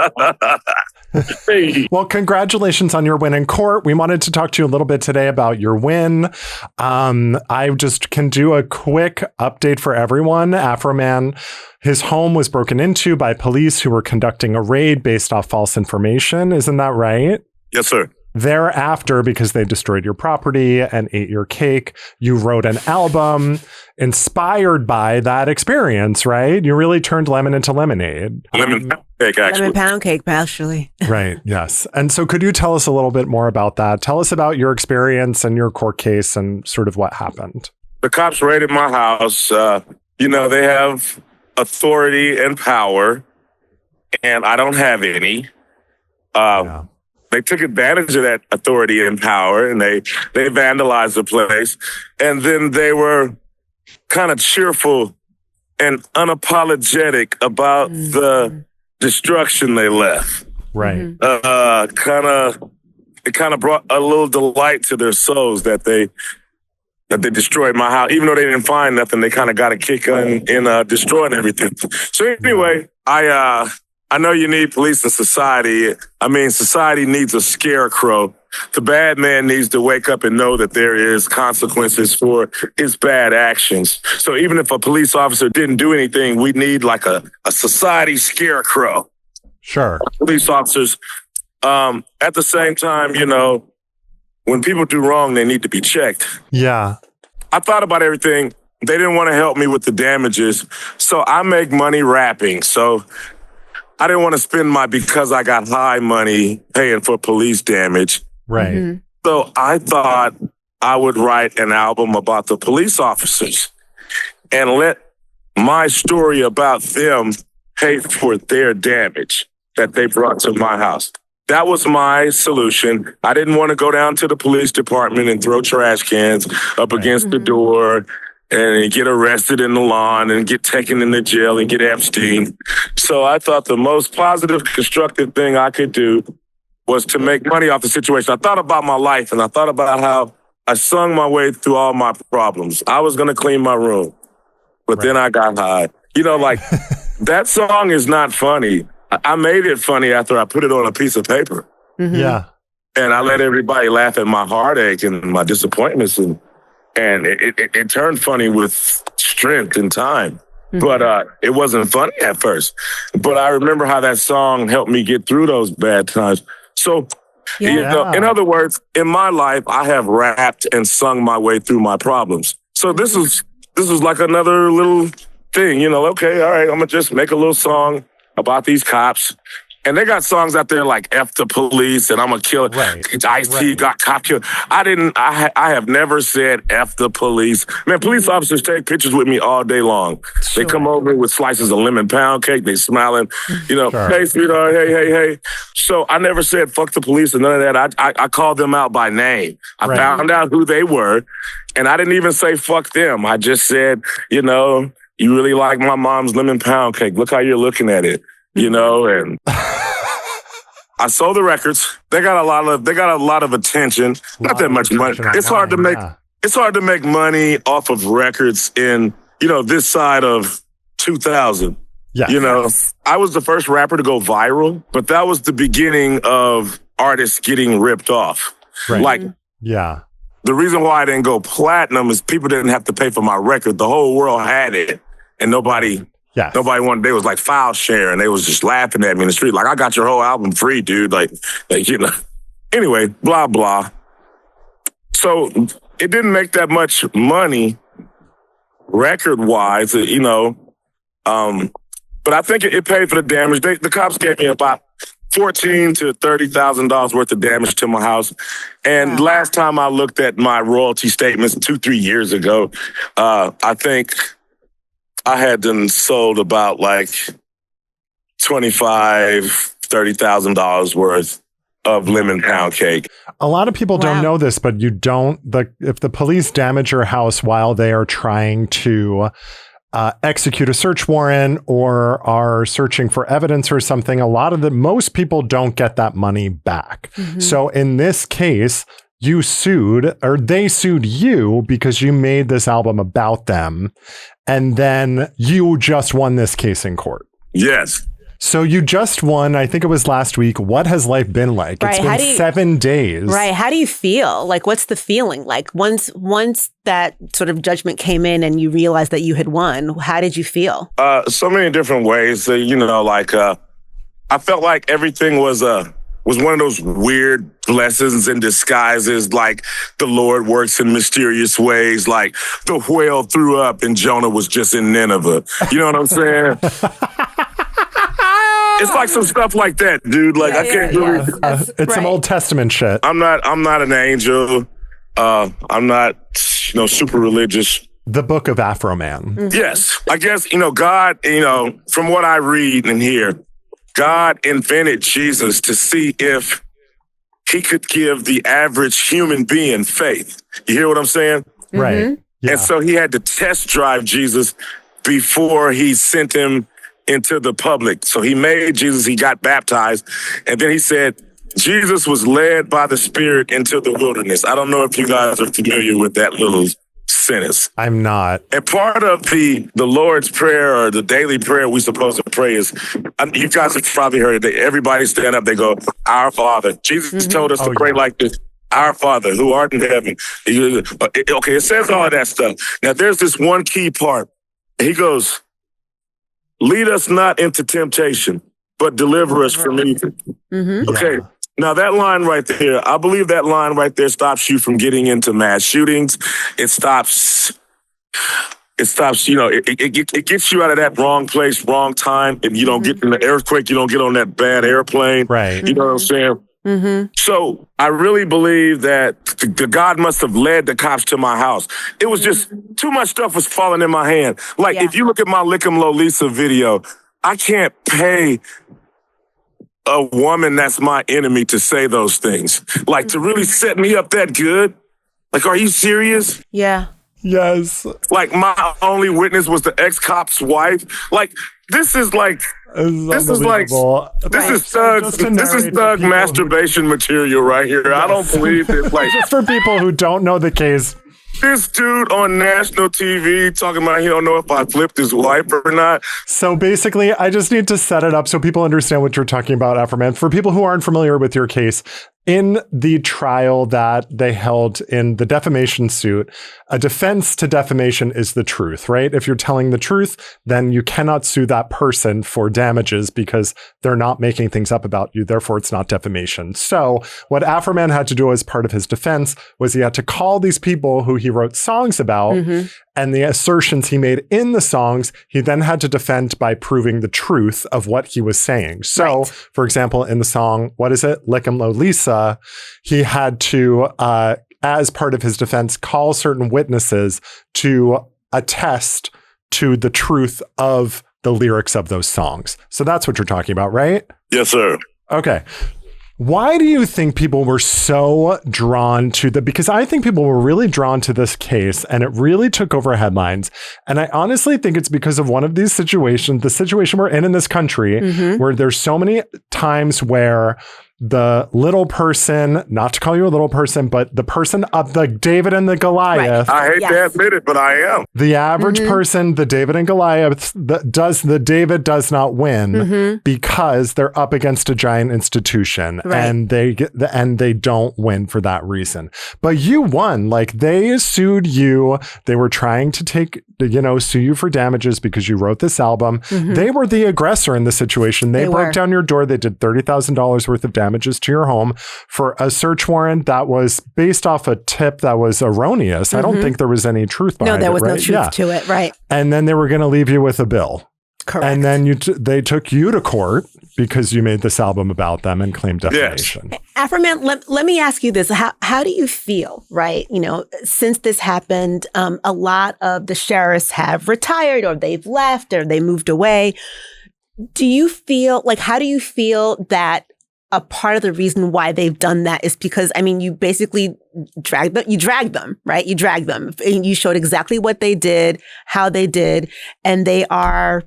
Hey. Well, congratulations on your win in court. We wanted to talk to you a little bit today about your win. I just can do a quick update for everyone. Afroman, his home was broken into by police who were conducting a raid based off false information. Isn't that right? Yes, sir. Thereafter, because they destroyed your property and ate your cake, you wrote an album inspired by that experience, right? You really turned lemon into lemonade. Lemon pound cake, actually. Lemon pound cake, actually. Right, yes. And so could you tell us a little bit more about that? Tell us about your experience and your court case and sort of what happened. The cops raided my house. They have authority and power, and I don't have any. They took advantage of that authority and power, and they vandalized the place. And then they were kind of cheerful and unapologetic about the destruction they left. Right. It kind of brought a little delight to their souls that they destroyed my house. Even though they didn't find nothing, they kind of got a kick in destroying everything. So anyway, I know you need police in society. I mean, society needs a scarecrow. The bad man needs to wake up and know that there is consequences for his bad actions. So even if a police officer didn't do anything, we need like a society scarecrow. Sure. Police officers. At the same time, when people do wrong, they need to be checked. Yeah. I thought about everything. They didn't want to help me with the damages. So I make money rapping. So I didn't want to spend my because I got high money paying for police damage. Right. Mm-hmm. So I thought I would write an album about the police officers and let my story about them pay for their damage that they brought to my house. that was my solution. I didn't want to go down to the police department and throw trash cans up against the door and get arrested in the lawn and get taken into jail and get Epstein. So I thought the most positive, constructive thing I could do was to make money off the situation. I thought about my life, and I thought about how I sung my way through all my problems. I was going to clean my room, but then I got high. You know, like, that song is not funny. I made it funny after I put it on a piece of paper. Yeah. And I let everybody laugh at my heartache and my disappointments, and it turned funny with strength and time. But it wasn't funny at first. But I remember how that song helped me get through those bad times. So, you know, in other words, in my life, I have rapped and sung my way through my problems. So this is like another little thing, you know, okay, all right, I'm going to just make a little song about these cops. And they got songs out there like F the police and I'm a killer. Ice-T got cop killed. I have never said F the police. Man, police officers take pictures with me all day long. They come over with slices of lemon pound cake. They smiling, you know, hey, sweetheart, hey. So I never said fuck the police and none of that. I called them out by name. I found out who they were, and I didn't even say fuck them. I just said, you know, you really like my mom's lemon pound cake. Look how you're looking at it. You know, and I sold the records. They got a lot of attention. Not that much money. It's hard to make money off of records in, you know, this side of 2000. Yeah. You know, I was the first rapper to go viral, but that was the beginning of artists getting ripped off. Right. Like, the reason why I didn't go platinum is people didn't have to pay for my record. The whole world had it, and nobody wanted. They was like file share, and they was just laughing at me in the street. Like, I got your whole album free, dude. Like, you know. Anyway, blah, blah. So it didn't make that much money record-wise, you know. But I think it paid for the damage. The cops gave me about $14,000 to $30,000 worth of damage to my house. And last time I looked at my royalty statements 2-3 years ago, I think I had them sold about like $30,000 worth of lemon pound cake. A lot of people don't know this, but if the police damage your house while they are trying to execute a search warrant or are searching for evidence or something, most people don't get that money back. So in this case, they sued you because you made this album about them, and then you just won this case in court. Yes. So you just won, I think it was last week. What has life been like? It's been 7 days. Right. How do you feel? Like, what's the feeling? Like, once that sort of judgment came in and you realized that you had won, how did you feel? So many different ways. You know, like, I felt like everything was one of those weird blessings in disguises, like the Lord works in mysterious ways, like the whale threw up and Jonah was just in Nineveh. You know what I'm saying? It's like some stuff like that, dude. Like, I can't believe it's some Old Testament shit. I'm not an angel. I'm not, you know, super religious. The book of Afroman. Yes. I guess, you know, God, you know, from what I read and hear, God invented Jesus to see if he could give the average human being faith. You hear what I'm saying? Right. Yeah. And so he had to test drive Jesus before he sent him into the public. So he made Jesus, he got baptized, and then he said, Jesus was led by the Spirit into the wilderness. I don't know if you guys are familiar with that little sentence. I'm not. And part of the Lord's Prayer or the daily prayer we're supposed to pray is, you guys have probably heard it, everybody stand up, they go, Our Father. Jesus told us to pray like this, Our Father, who art in heaven. Okay, it says all of that stuff. Now there's this one key part. He goes, lead us not into temptation, but deliver us from evil. Okay. Now that line right there, I believe that line right there stops you from getting into mass shootings. It stops, you know, it gets you out of that wrong place, wrong time, and you don't get in the earthquake, you don't get on that bad airplane. Right. You know what I'm saying? So I really believe that the God must have led the cops to my house. It was just too much stuff was falling in my hand. Like, if you look at my Lick 'em Lolisa video, I can't pay a woman that's my enemy to say those things. Like, to really set me up that good? Like, are you serious? Yeah. Yes. Like, my only witness was the ex-cop's wife. Like, this is Thug masturbation material right here. Yes. I don't believe it. Like, just for people who don't know the case. This dude on national TV talking about he don't know if I flipped his wife or not. So basically, I just need to set it up so people understand what you're talking about, Afroman. For people who aren't familiar with your case, in the trial that they held in the defamation suit, a defense to defamation is the truth, right? If you're telling the truth, then you cannot sue that person for damages because they're not making things up about you. Therefore, it's not defamation. So what Afroman had to do as part of his defense was he had to call these people who he wrote songs about, and the assertions he made in the songs, he then had to defend by proving the truth of what he was saying. So, for example, in the song, what is it? Lick 'em Low Lisa, he had to, as part of his defense, call certain witnesses to attest to the truth of the lyrics of those songs. So that's what you're talking about, right? Yes, sir. Okay. Why do you think people were so drawn to because I think people were really drawn to this case and it really took over headlines. And I honestly think it's because of one of these situations, the situation we're in this country, where there's so many times where the little person, not to call you a little person, but the person of the David and the Goliath. I hate to admit it, but I am. The average person, the David and Goliath, the David does not win because they're up against a giant institution and they don't win for that reason. But you won. Like, they sued you. They were trying to sue you for damages because you wrote this album. They were the aggressor in the situation. They broke down your door. They did $30,000 worth of damages to your home for a search warrant that was based off a tip that was erroneous. I don't think there was any truth behind it. No, there was no truth to it, right? And then they were going to leave you with a bill. Correct. And then they took you to court because you made this album about them and claimed defamation. Yes. Afroman, let me ask you this. How do you feel, right? Since this happened, a lot of the sheriffs have retired or they've left or they moved away. Do you feel how do you feel that a part of the reason why they've done that is because, you basically dragged them, right? You dragged them and you showed exactly what they did, how they did, and they are,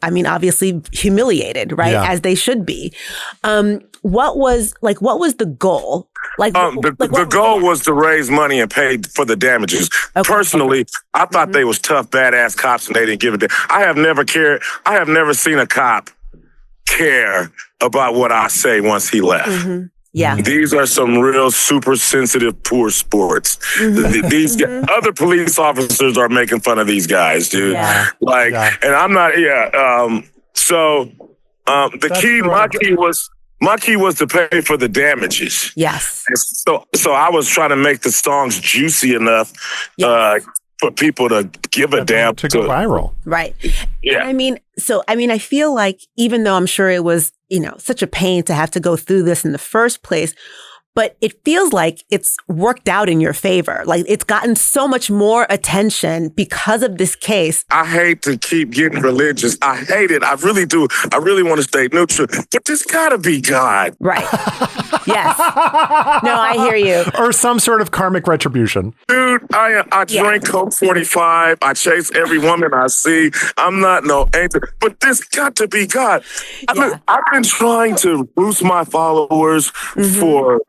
obviously humiliated, right? Yeah. As they should be. What was the goal? The goal was to raise money and pay for the damages. Okay. Personally, I thought they was tough, badass cops and they didn't give it. I have never cared. I have never seen a cop care about what I say once he left. Yeah. These are some real super sensitive, poor sports. These other police officers are making fun of these guys, dude. Yeah. And I'm not, my key was to pay for the damages. Yes. So I was trying to make the songs juicy enough for people to give a damn. To go viral. Right. Yeah. I feel like even though I'm sure it was, such a pain to have to go through this in the first place, but it feels like it's worked out in your favor. Like, it's gotten so much more attention because of this case. I hate to keep getting religious. I hate it. I really do. I really want to stay neutral. But there's gotta be God. Right. Yes. No, I hear you. Or some sort of karmic retribution. Dude, I drink Coke 45. I chase every woman I see. I'm not no angel. But there's got to be God. I've been trying to boost my followers for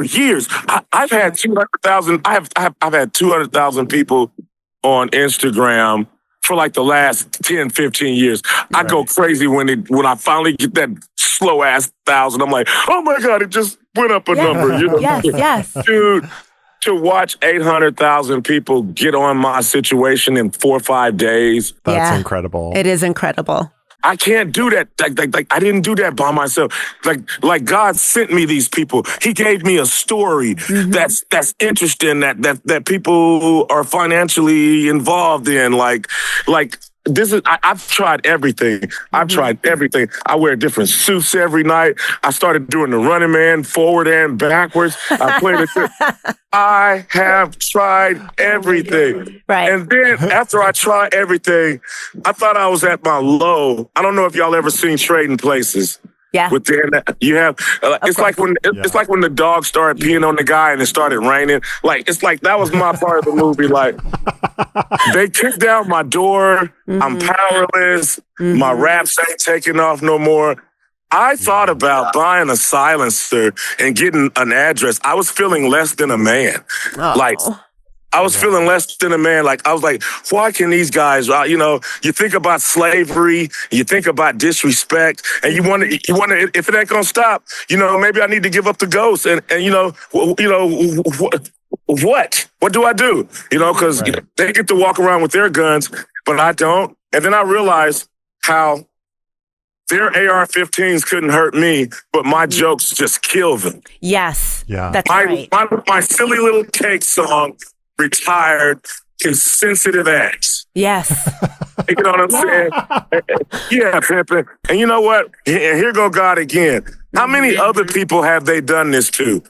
years. I've had 200,000. I've had 200,000 people on Instagram for the last 10, 15 years. I go crazy when I finally get that slow ass 1,000. I'm like, oh my God, it just went up a number. Yes. Dude, to watch 800,000 people get on my situation in 4 or 5 days. That's incredible. It is incredible. I can't do that. I didn't do that by myself. Like God sent me these people. He gave me a story that's interesting that people are financially involved in. Like this is. I've tried everything. I've tried everything. I wear different suits every night. I started doing the running man forward and backwards. I played it. I have tried everything. Right. And then after I tried everything, I thought I was at my low. I don't know if y'all ever seen Trading Places. Yeah. You have it's like when the dog started peeing on the guy and it started raining. Like it's like that was my part of the movie. Like they kicked down my door. I'm powerless. My raps ain't taking off no more. I thought about buying a silencer and getting an address. I was feeling less than a man. Like I was feeling less than a man. Like, I was like, why can these guys, you think about slavery, you think about disrespect, and you wonder if it ain't gonna stop, maybe I need to give up the ghost. And what do I do? Because they get to walk around with their guns, but I don't. And then I realized how their AR-15s couldn't hurt me, but my jokes just kill them. Yes. Yeah. That's right. My silly little cake song retired his sensitive ass. Yes. You know what I'm saying? Yeah, pimpin'. And you know what? And here go God again. How many other people have they done this to?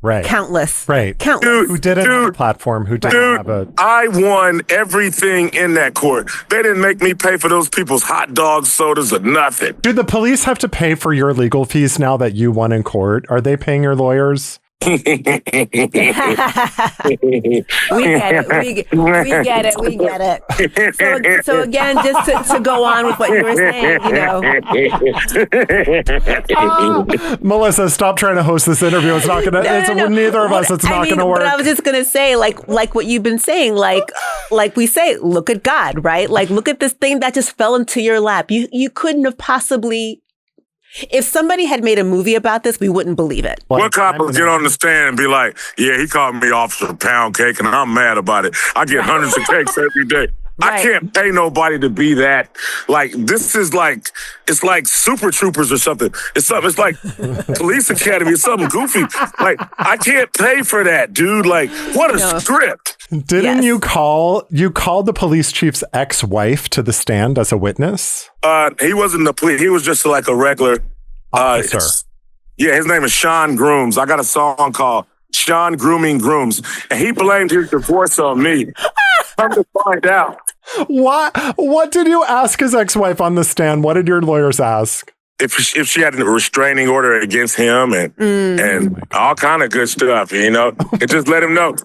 Right. Countless. Right. Countless. Dude, who didn't have a platform, who didn't have a... I won everything in that court. They didn't make me pay for those people's hot dogs, sodas, or nothing. Do the police have to pay for your legal fees now that you won in court? Are they paying your lawyers? We get it. So again, just to go on with what you were saying, Melissa, stop trying to host this interview. It's not gonna. Neither of us. It's not gonna work. But I was just gonna say, like what you've been saying, like we say, look at God, right? Like, look at this thing that just fell into your lap. You couldn't have possibly. If somebody had made a movie about this, we wouldn't believe it. One cop will get on the stand and be like, yeah, he called me Officer Pound Cake and I'm mad about it. I get hundreds of cakes every day. Right. I can't pay nobody to be that. Like, this is like, it's like Super Troopers or something. It's like Police Academy. It's something goofy. Like, I can't pay for that, dude. Like, what a script. Didn't you called the police chief's ex-wife to the stand as a witness? He wasn't the police. He was just like a regular officer. His name is Sean Grooms. I got a song called Sean Grooming Grooms, and he blamed his divorce on me. Come to find out. What did you ask his ex-wife on the stand? What did your lawyers ask? If she had a restraining order against him and all kind of good stuff, and just let him know.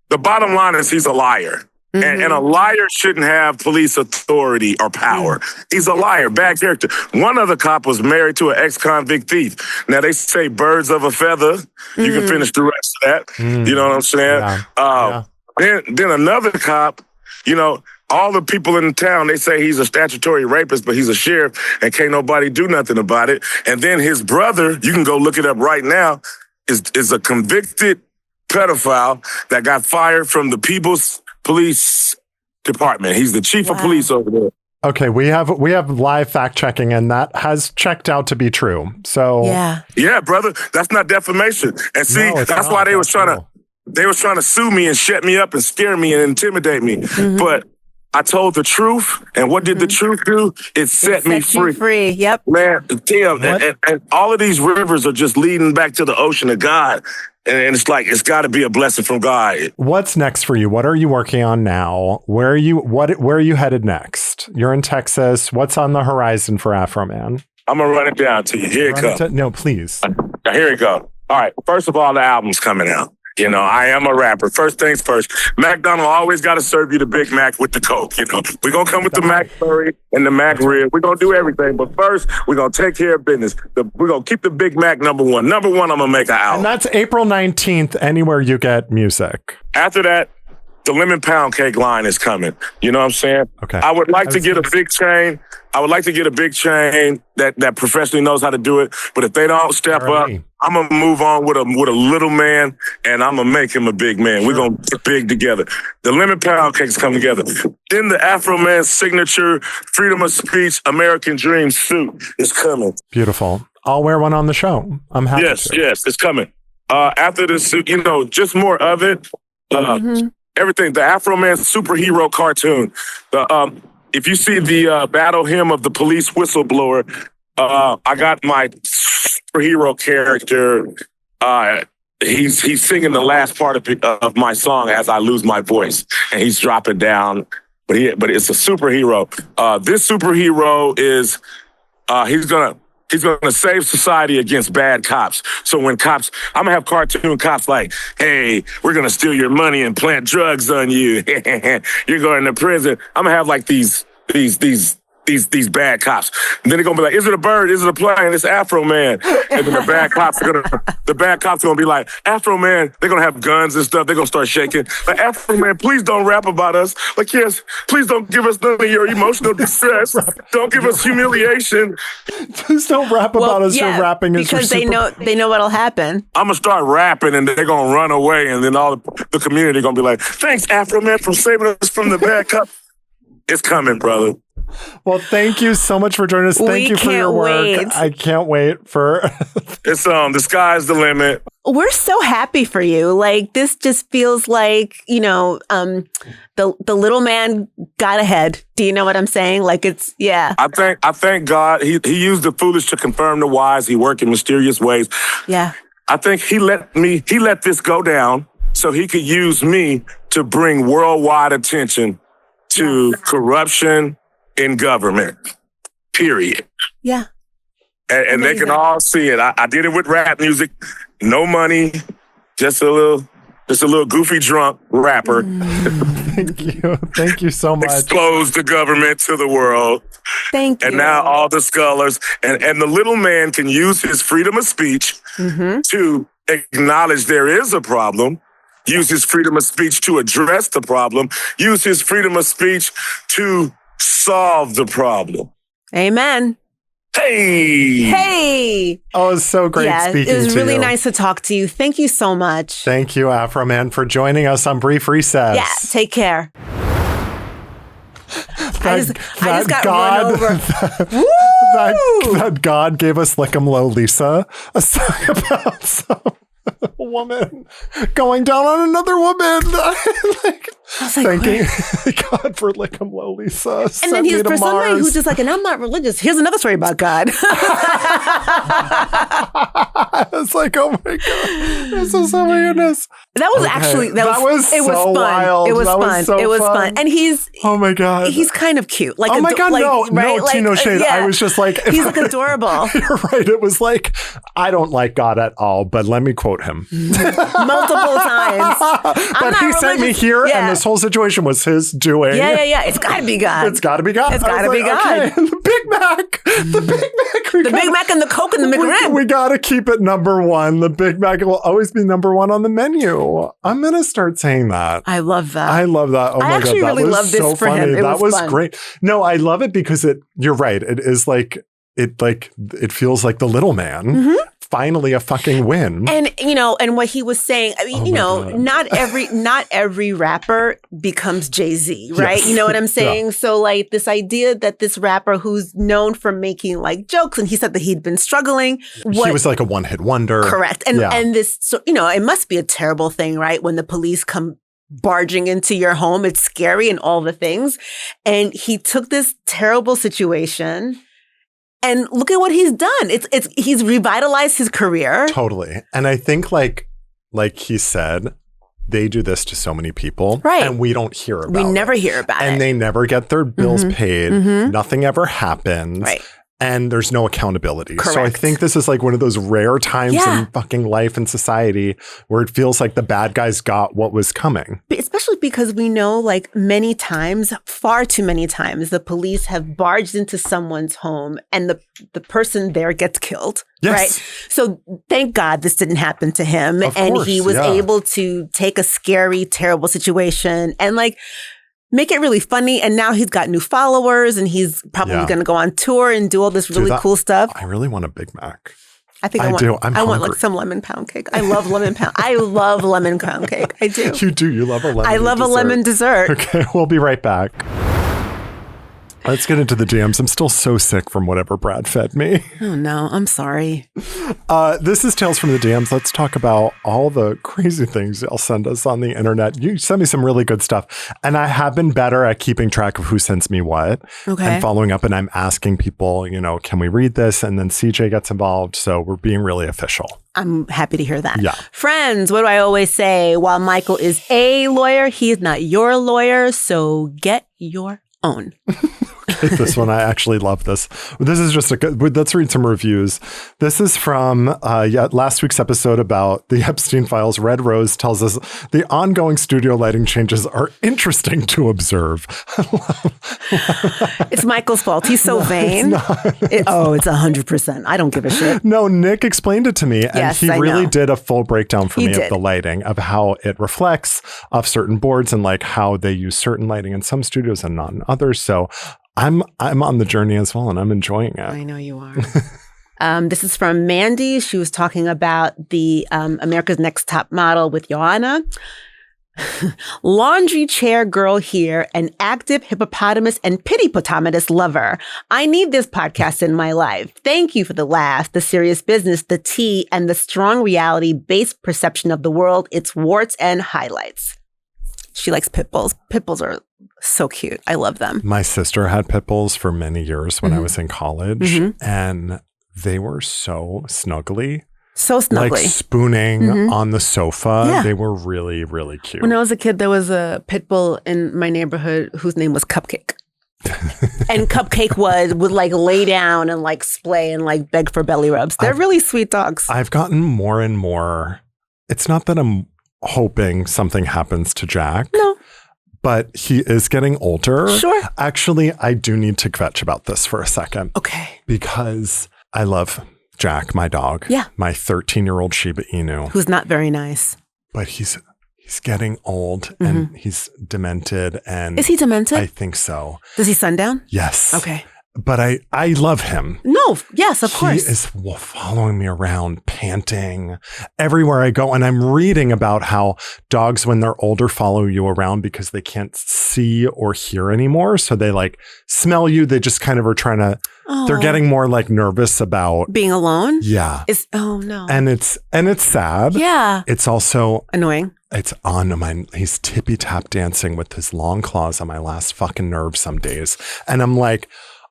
The bottom line is he's a liar. And a liar shouldn't have police authority or power. He's a liar, bad character. One other cop was married to an ex-convict thief. Now, they say birds of a feather. You can finish the rest of that. You know what I'm saying? Then another cop, all the people in the town, they say he's a statutory rapist, but he's a sheriff and can't nobody do nothing about it. And then his brother, you can go look it up right now, is a convicted pedophile that got fired from the People's Police Department. He's the chief of police over there. Okay, we have live fact checking, and that has checked out to be true. So yeah, brother, that's not defamation. And see, that's why they was trying to sue me and shut me up and scare me and intimidate me. But I told the truth, and what did the truth do? It set me free. Yep, man. Damn, and all of these rivers are just leading back to the ocean of God. And it's like, it's got to be a blessing from God. What's next for you? What are you working on now? Where are you headed next? You're in Texas. What's on the horizon for Afroman? I'm going to run it down to you. Here it goes. No, please. Here it goes. All right. First of all, the album's coming out. I am a rapper. First things first. McDonald always got to serve you the Big Mac with the Coke. We're going to come with the Mac Curry and the Mac Rib. We're going to do everything. But first, we're going to take care of business. We're going to keep the Big Mac number one. Number one, I'm going to make an album. And that's April 19th, anywhere you get music. After that, the Lemon Pound Cake line is coming. You know what I'm saying? Okay. I would like to get a big chain. that professionally knows how to do it. But if they don't step up, I'm going to move on with a little man, and I'm going to make him a big man. We're going to get big together. The Lemon Pound Cakes come together. Then the Afroman signature freedom of speech American Dream suit is coming. Beautiful. I'll wear one on the show. I'm happy to. Yes, it's coming. After this suit, just more of it. Everything. The Afroman superhero cartoon. If you see the battle hymn of the police whistleblower, I got my superhero character. He's singing the last part of my song as I lose my voice, and he's dropping down. But it's a superhero. This superhero is he's gonna He's going to save society against bad cops. So when cops, I'm going to have cartoon cops like, hey, we're going to steal your money and plant drugs on you. You're going to prison. I'm going to have like these bad cops. And then they're going to be like, is it a bird? Is it a plane? It's Afroman. And then the bad cops are going to be like, Afroman, they're going to have guns and stuff. They're going to start shaking. Like, Afroman, please don't rap about us. Like, yes, please don't give us none of your emotional distress. Don't give us humiliation. Please don't rap about us. You're rapping because they know what'll happen. I'm going to start rapping and they're going to run away. And then all the community going to be like, thanks, Afroman, for saving us from the bad cops. It's coming, brother. Well, thank you so much for joining us. Thank you for your work. I can't wait for it's the sky's the limit. We're so happy for you. Like, this just feels like, the little man got ahead. Do you know what I'm saying? Like, it's I thank God he used the foolish to confirm the wise. He worked in mysterious ways. Yeah. I think he let this go down so he could use me to bring worldwide attention to corruption in government, period. Yeah. And they can all see it. I did it with rap music, no money, just a little goofy drunk rapper. Thank you so much. Exposed the government to the world. Thank you. And now all the scholars and the little man can use his freedom of speech to acknowledge there is a problem. Use his freedom of speech to address the problem. Use his freedom of speech to solve the problem. Amen. Hey. Oh, it was so great speaking to you. It was really nice to talk to you. Thank you so much. Thank you, Afroman, for joining us on Brief Recess. Yeah, take care. I just got run over. That God gave us Lick 'em Low Lisa, a song about some woman going down on another woman. Thanking God for Lick 'em Low Lisa. And then he's for somebody who's just like, and I'm not religious. Here's another story about God. It's like, oh my God. This is so goodness. That was actually it was fun. Wild. It was fun. So it was fun. And he's oh my God. He's kind of cute. Like, oh my God, no shade. Yeah. I was just like, he's like adorable. You're right. It was like, I don't like God at all, but let me quote him multiple times. But he sent me here, and this whole situation was his doing. Yeah. It's got to be God. It's got to be God. It's got to be God. Okay. The Big Mac. The Big Mac and the Coke and the McRib. We got to keep it number one. The Big Mac will always be number one on the menu. I'm going to start saying that. I love that. Oh my God. I actually really love this so for funny. him. That was fun. Great. No, I love it because you're right. It is like, it feels like the little man. Mm-hmm. Finally a fucking win. And and what he was saying, I mean, not every rapper becomes Jay-Z, right? Yes. You know what I'm saying? Yeah. So like this idea that this rapper who's known for making like jokes, and he said that he'd been struggling. He was like a one-hit wonder. Correct. And this, so, it must be a terrible thing, right? When the police come barging into your home, it's scary and all the things. And he took this terrible situation. And look at what he's done. He's revitalized his career. Totally. And I think like he said, they do this to so many people. Right. And we don't hear about it. We never hear about it. And they never get their bills paid. Mm-hmm. Nothing ever happens. Right. And there's no accountability. Correct. So I think this is like one of those rare times in fucking life and society where it feels like the bad guys got what was coming. Especially because we know like many times, far too many times, the police have barged into someone's home and the person there gets killed. Yes. Right. So thank God this didn't happen to him. Of and course, he was able to take a scary, terrible situation and like make it really funny. And now he's got new followers and he's probably going to go on tour and do all this really cool stuff. I really want a Big Mac. I think I want like some lemon pound cake. I love lemon pound. I love lemon pound cake. I do. You do. You love a lemon. I love dessert. A lemon dessert. Okay, we'll be right back. Let's get into the DMs. I'm still so sick from whatever Brad fed me. Oh no, I'm sorry. This is Tales from the DMs. Let's talk about all the crazy things y'all send us on the internet. You send me some really good stuff. And I have been better at keeping track of who sends me what. Okay. And following up, and I'm asking people, can we read this? And then CJ gets involved. So we're being really official. I'm happy to hear that. Yeah. Friends, what do I always say? While Michael is a lawyer, he is not your lawyer. So get your own. Okay, this one, I actually love this. This is just let's read some reviews. This is from last week's episode about the Epstein files. Red Rose tells us the ongoing studio lighting changes are interesting to observe. It's Michael's fault. He's so vain. It's 100%. I don't give a shit. No, Nick explained it to me, and yes, he really know. did a full breakdown for me of the lighting, of how it reflects off certain boards and like how they use certain lighting in some studios and not in others. So I'm on the journey as well, and I'm enjoying it. I know you are. This is from Mandy. She was talking about the America's Next Top Model with Joanna. Laundry chair girl here, an active hippopotamus and pitipotamus lover. I need this podcast in my life. Thank you for the laughs, the serious business, the tea, and the strong reality-based perception of the world, its warts and highlights. She likes pit bulls. Pit bulls are so cute. I love them. My sister had pit bulls for many years when I was in college, and they were so snuggly. So snuggly. Like spooning on the sofa. Yeah. They were really, really cute. When I was a kid, there was a pit bull in my neighborhood whose name was Cupcake. And Cupcake would like lay down and like splay and like beg for belly rubs. They're really sweet dogs. I've gotten more and more. It's not that I'm hoping something happens to Jack. No. But he is getting older. Sure. Actually, I do need to kvetch about this for a second. Okay. Because I love Jack, my dog. Yeah. My 13-year-old Shiba Inu. Who's not very nice. But he's getting old and he's demented. And is he demented? I think so. Does he sundown? Yes. Okay. But I love him. No, yes, of course. He is following me around, panting everywhere I go. And I'm reading about how dogs, when they're older, follow you around because they can't see or hear anymore. So they like smell you. They just kind of are trying to, they're getting more like nervous about being alone. Yeah. Oh no. And it's sad. Yeah. It's also annoying. It's on my, he's tippy tap dancing with his long claws on my last fucking nerve some days. And I'm like,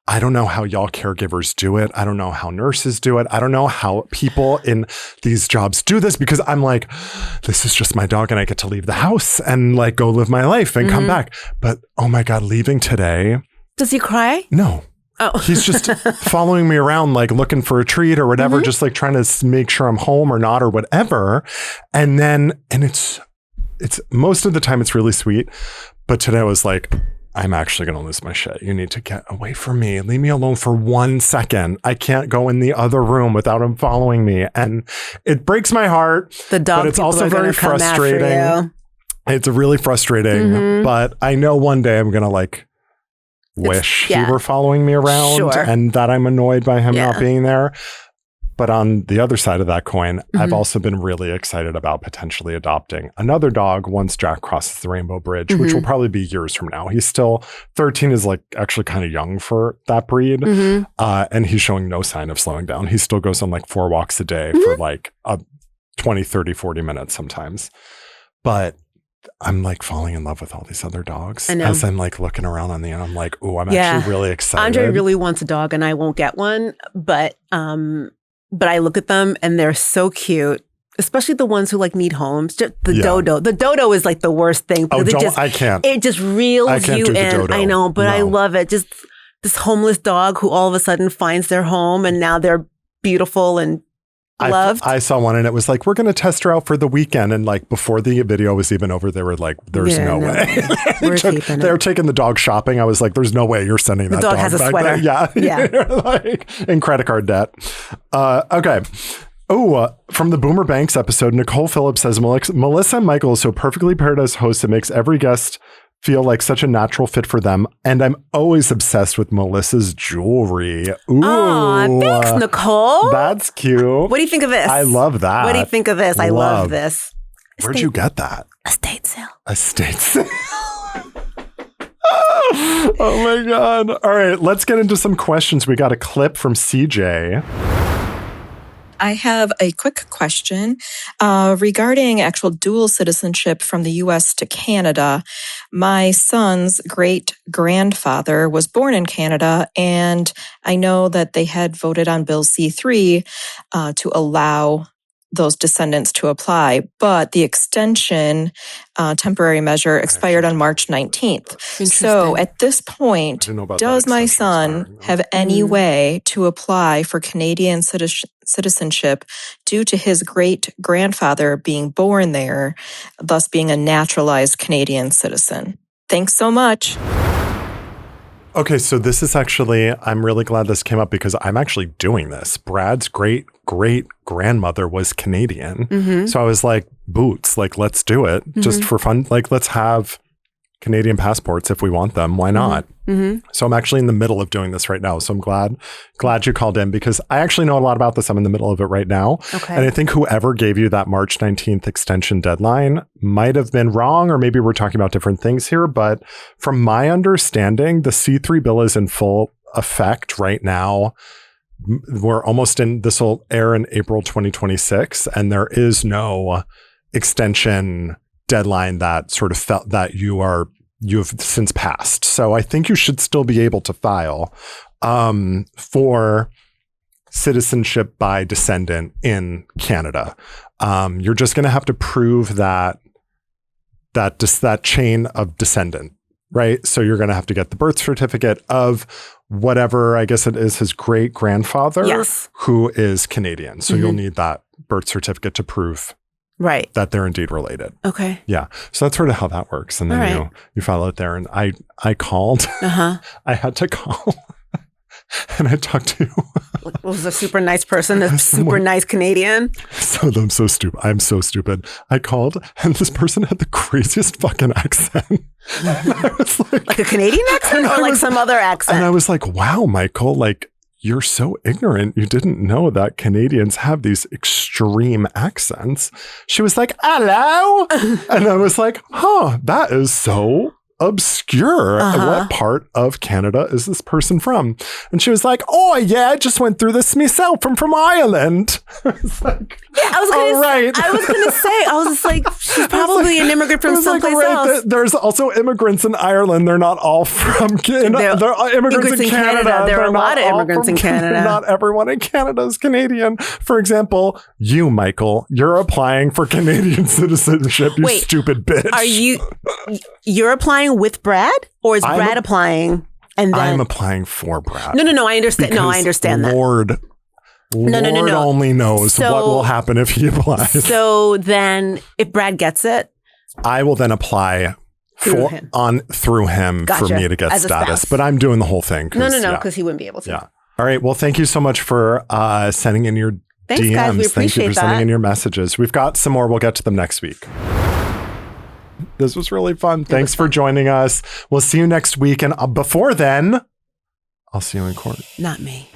I don't know how y'all caregivers do it. I don't know how nurses do it. I don't know how people in these jobs do this, because I'm like, this is just my dog and I get to leave the house and like go live my life and come back. But oh my God, leaving today. Does he cry? No. Oh. He's just following me around, like looking for a treat or whatever, just like trying to make sure I'm home or not or whatever. And it's most of the time it's really sweet. But today I was like, I'm actually going to lose my shit. You need to get away from me. Leave me alone for 1 second. I can't go in the other room without him following me. And it breaks my heart. The dog, but it's also very frustrating. It's really frustrating. But I know one day I'm going to like wish he were following me around and that I'm annoyed by him not being there. But on the other side of that coin, I've also been really excited about potentially adopting another dog once Jack crosses the Rainbow Bridge, which will probably be years from now. He's still 13, is like actually kind of young for that breed. And he's showing no sign of slowing down. He still goes on like 4 walks a day for like 20, 30, 40 minutes sometimes. But I'm like falling in love with all these other dogs as I'm like looking around on the end. I'm like, oh, I'm actually really excited. Andre really wants a dog and I won't get one. But I look at them and they're so cute, especially the ones who like need homes. Just the dodo. The dodo is like the worst thing. I can't. It just reels you in. Dodo. I know, but I love it. Just this homeless dog who all of a sudden finds their home and now they're beautiful and loved. I saw one and it was like, we're going to test her out for the weekend. And like before the video was even over, they were like, there's no way. They were taking the dog shopping. I was like, there's no way you're sending that dog has a back sweater. Yeah. Like in credit card debt. Okay. From the Boomer Banks episode, Nicole Phillips says, Mélissa and Michael is so perfectly paired as hosts. It makes every guest feel like such a natural fit for them. And I'm always obsessed with Melissa's jewelry. Ooh. Aw, thanks, Nicole. That's cute. What do you think of this? I love that. What do you think of this? I love this. Where'd you get that? Estate sale. Estate sale. Oh my God. All right, let's get into some questions. We got a clip from CJ. I have a quick question regarding actual dual citizenship from the U.S. to Canada. My son's great-grandfather was born in Canada, and I know that they had voted on Bill C-3 to allow those descendants to apply, but the extension temporary measure expired on March 19th. So at this point, does my son have any way to apply for Canadian citizenship due to his great-grandfather being born there, thus being a naturalized Canadian citizen? Thanks so much. Okay, so this is actually, I'm really glad this came up because I'm actually doing this. Brad's great-great-grandmother was Canadian. So I was like, boots, like, let's do it just for fun. Like, let's have Canadian passports if we want them. Why not? So I'm actually in the middle of doing this right now. So I'm glad you called in because I actually know a lot about this. I'm in the middle of it right now. Okay. And I think whoever gave you that March 19th extension deadline might have been wrong, or maybe we're talking about different things here. But from my understanding, the C3 bill is in full effect right now. We're almost in, this will air in April 2026, and there is no extension deadline that sort of felt that you've since passed. So I think you should still be able to file for citizenship by descendant in Canada. You're just going to have to prove that chain of descendant, right? So you're going to have to get the birth certificate of whatever, I guess it is his great grandfather, who is Canadian. So you'll need that birth certificate to prove that they're indeed related. Okay. Yeah. So that's sort of how that works. And then you file it there. And I called. I had to call. And I talked to was a super nice person, a super nice Canadian. So I'm so stupid. I'm so stupid. I called and this person had the craziest fucking accent. I was like a Canadian accent or like some other accent? And I was like, wow, Michael, like, you're so ignorant. You didn't know that Canadians have these extreme accents. She was like, hello. And I was like, that is so obscure. What part of Canada is this person from? And she was like, oh yeah, I just went through this myself. I'm from Ireland. I was like, I was just like, she's probably an immigrant from someplace else. There's also immigrants in Ireland. They're not all from Canada. There are immigrants in Canada. There are a lot of immigrants in Canada. Not everyone in Canada is Canadian. For example, you, Michael, you're applying for Canadian citizenship, you stupid bitch. You're applying with Brad, or is Brad applying and then I'm applying for Brad? No, I understand. No, I understand that. Lord only knows what will happen if he applies. So then if Brad gets it, I will then apply through him for me to get status. But I'm doing the whole thing. No, because he wouldn't be able to. Yeah. All right. Well, thank you so much for sending in your DMs. Guys, we appreciate Thank you for sending in your messages. We've got some more. We'll get to them next week. This was really fun. Thanks for joining us. We'll see you next week. And before then, I'll see you in court. Not me.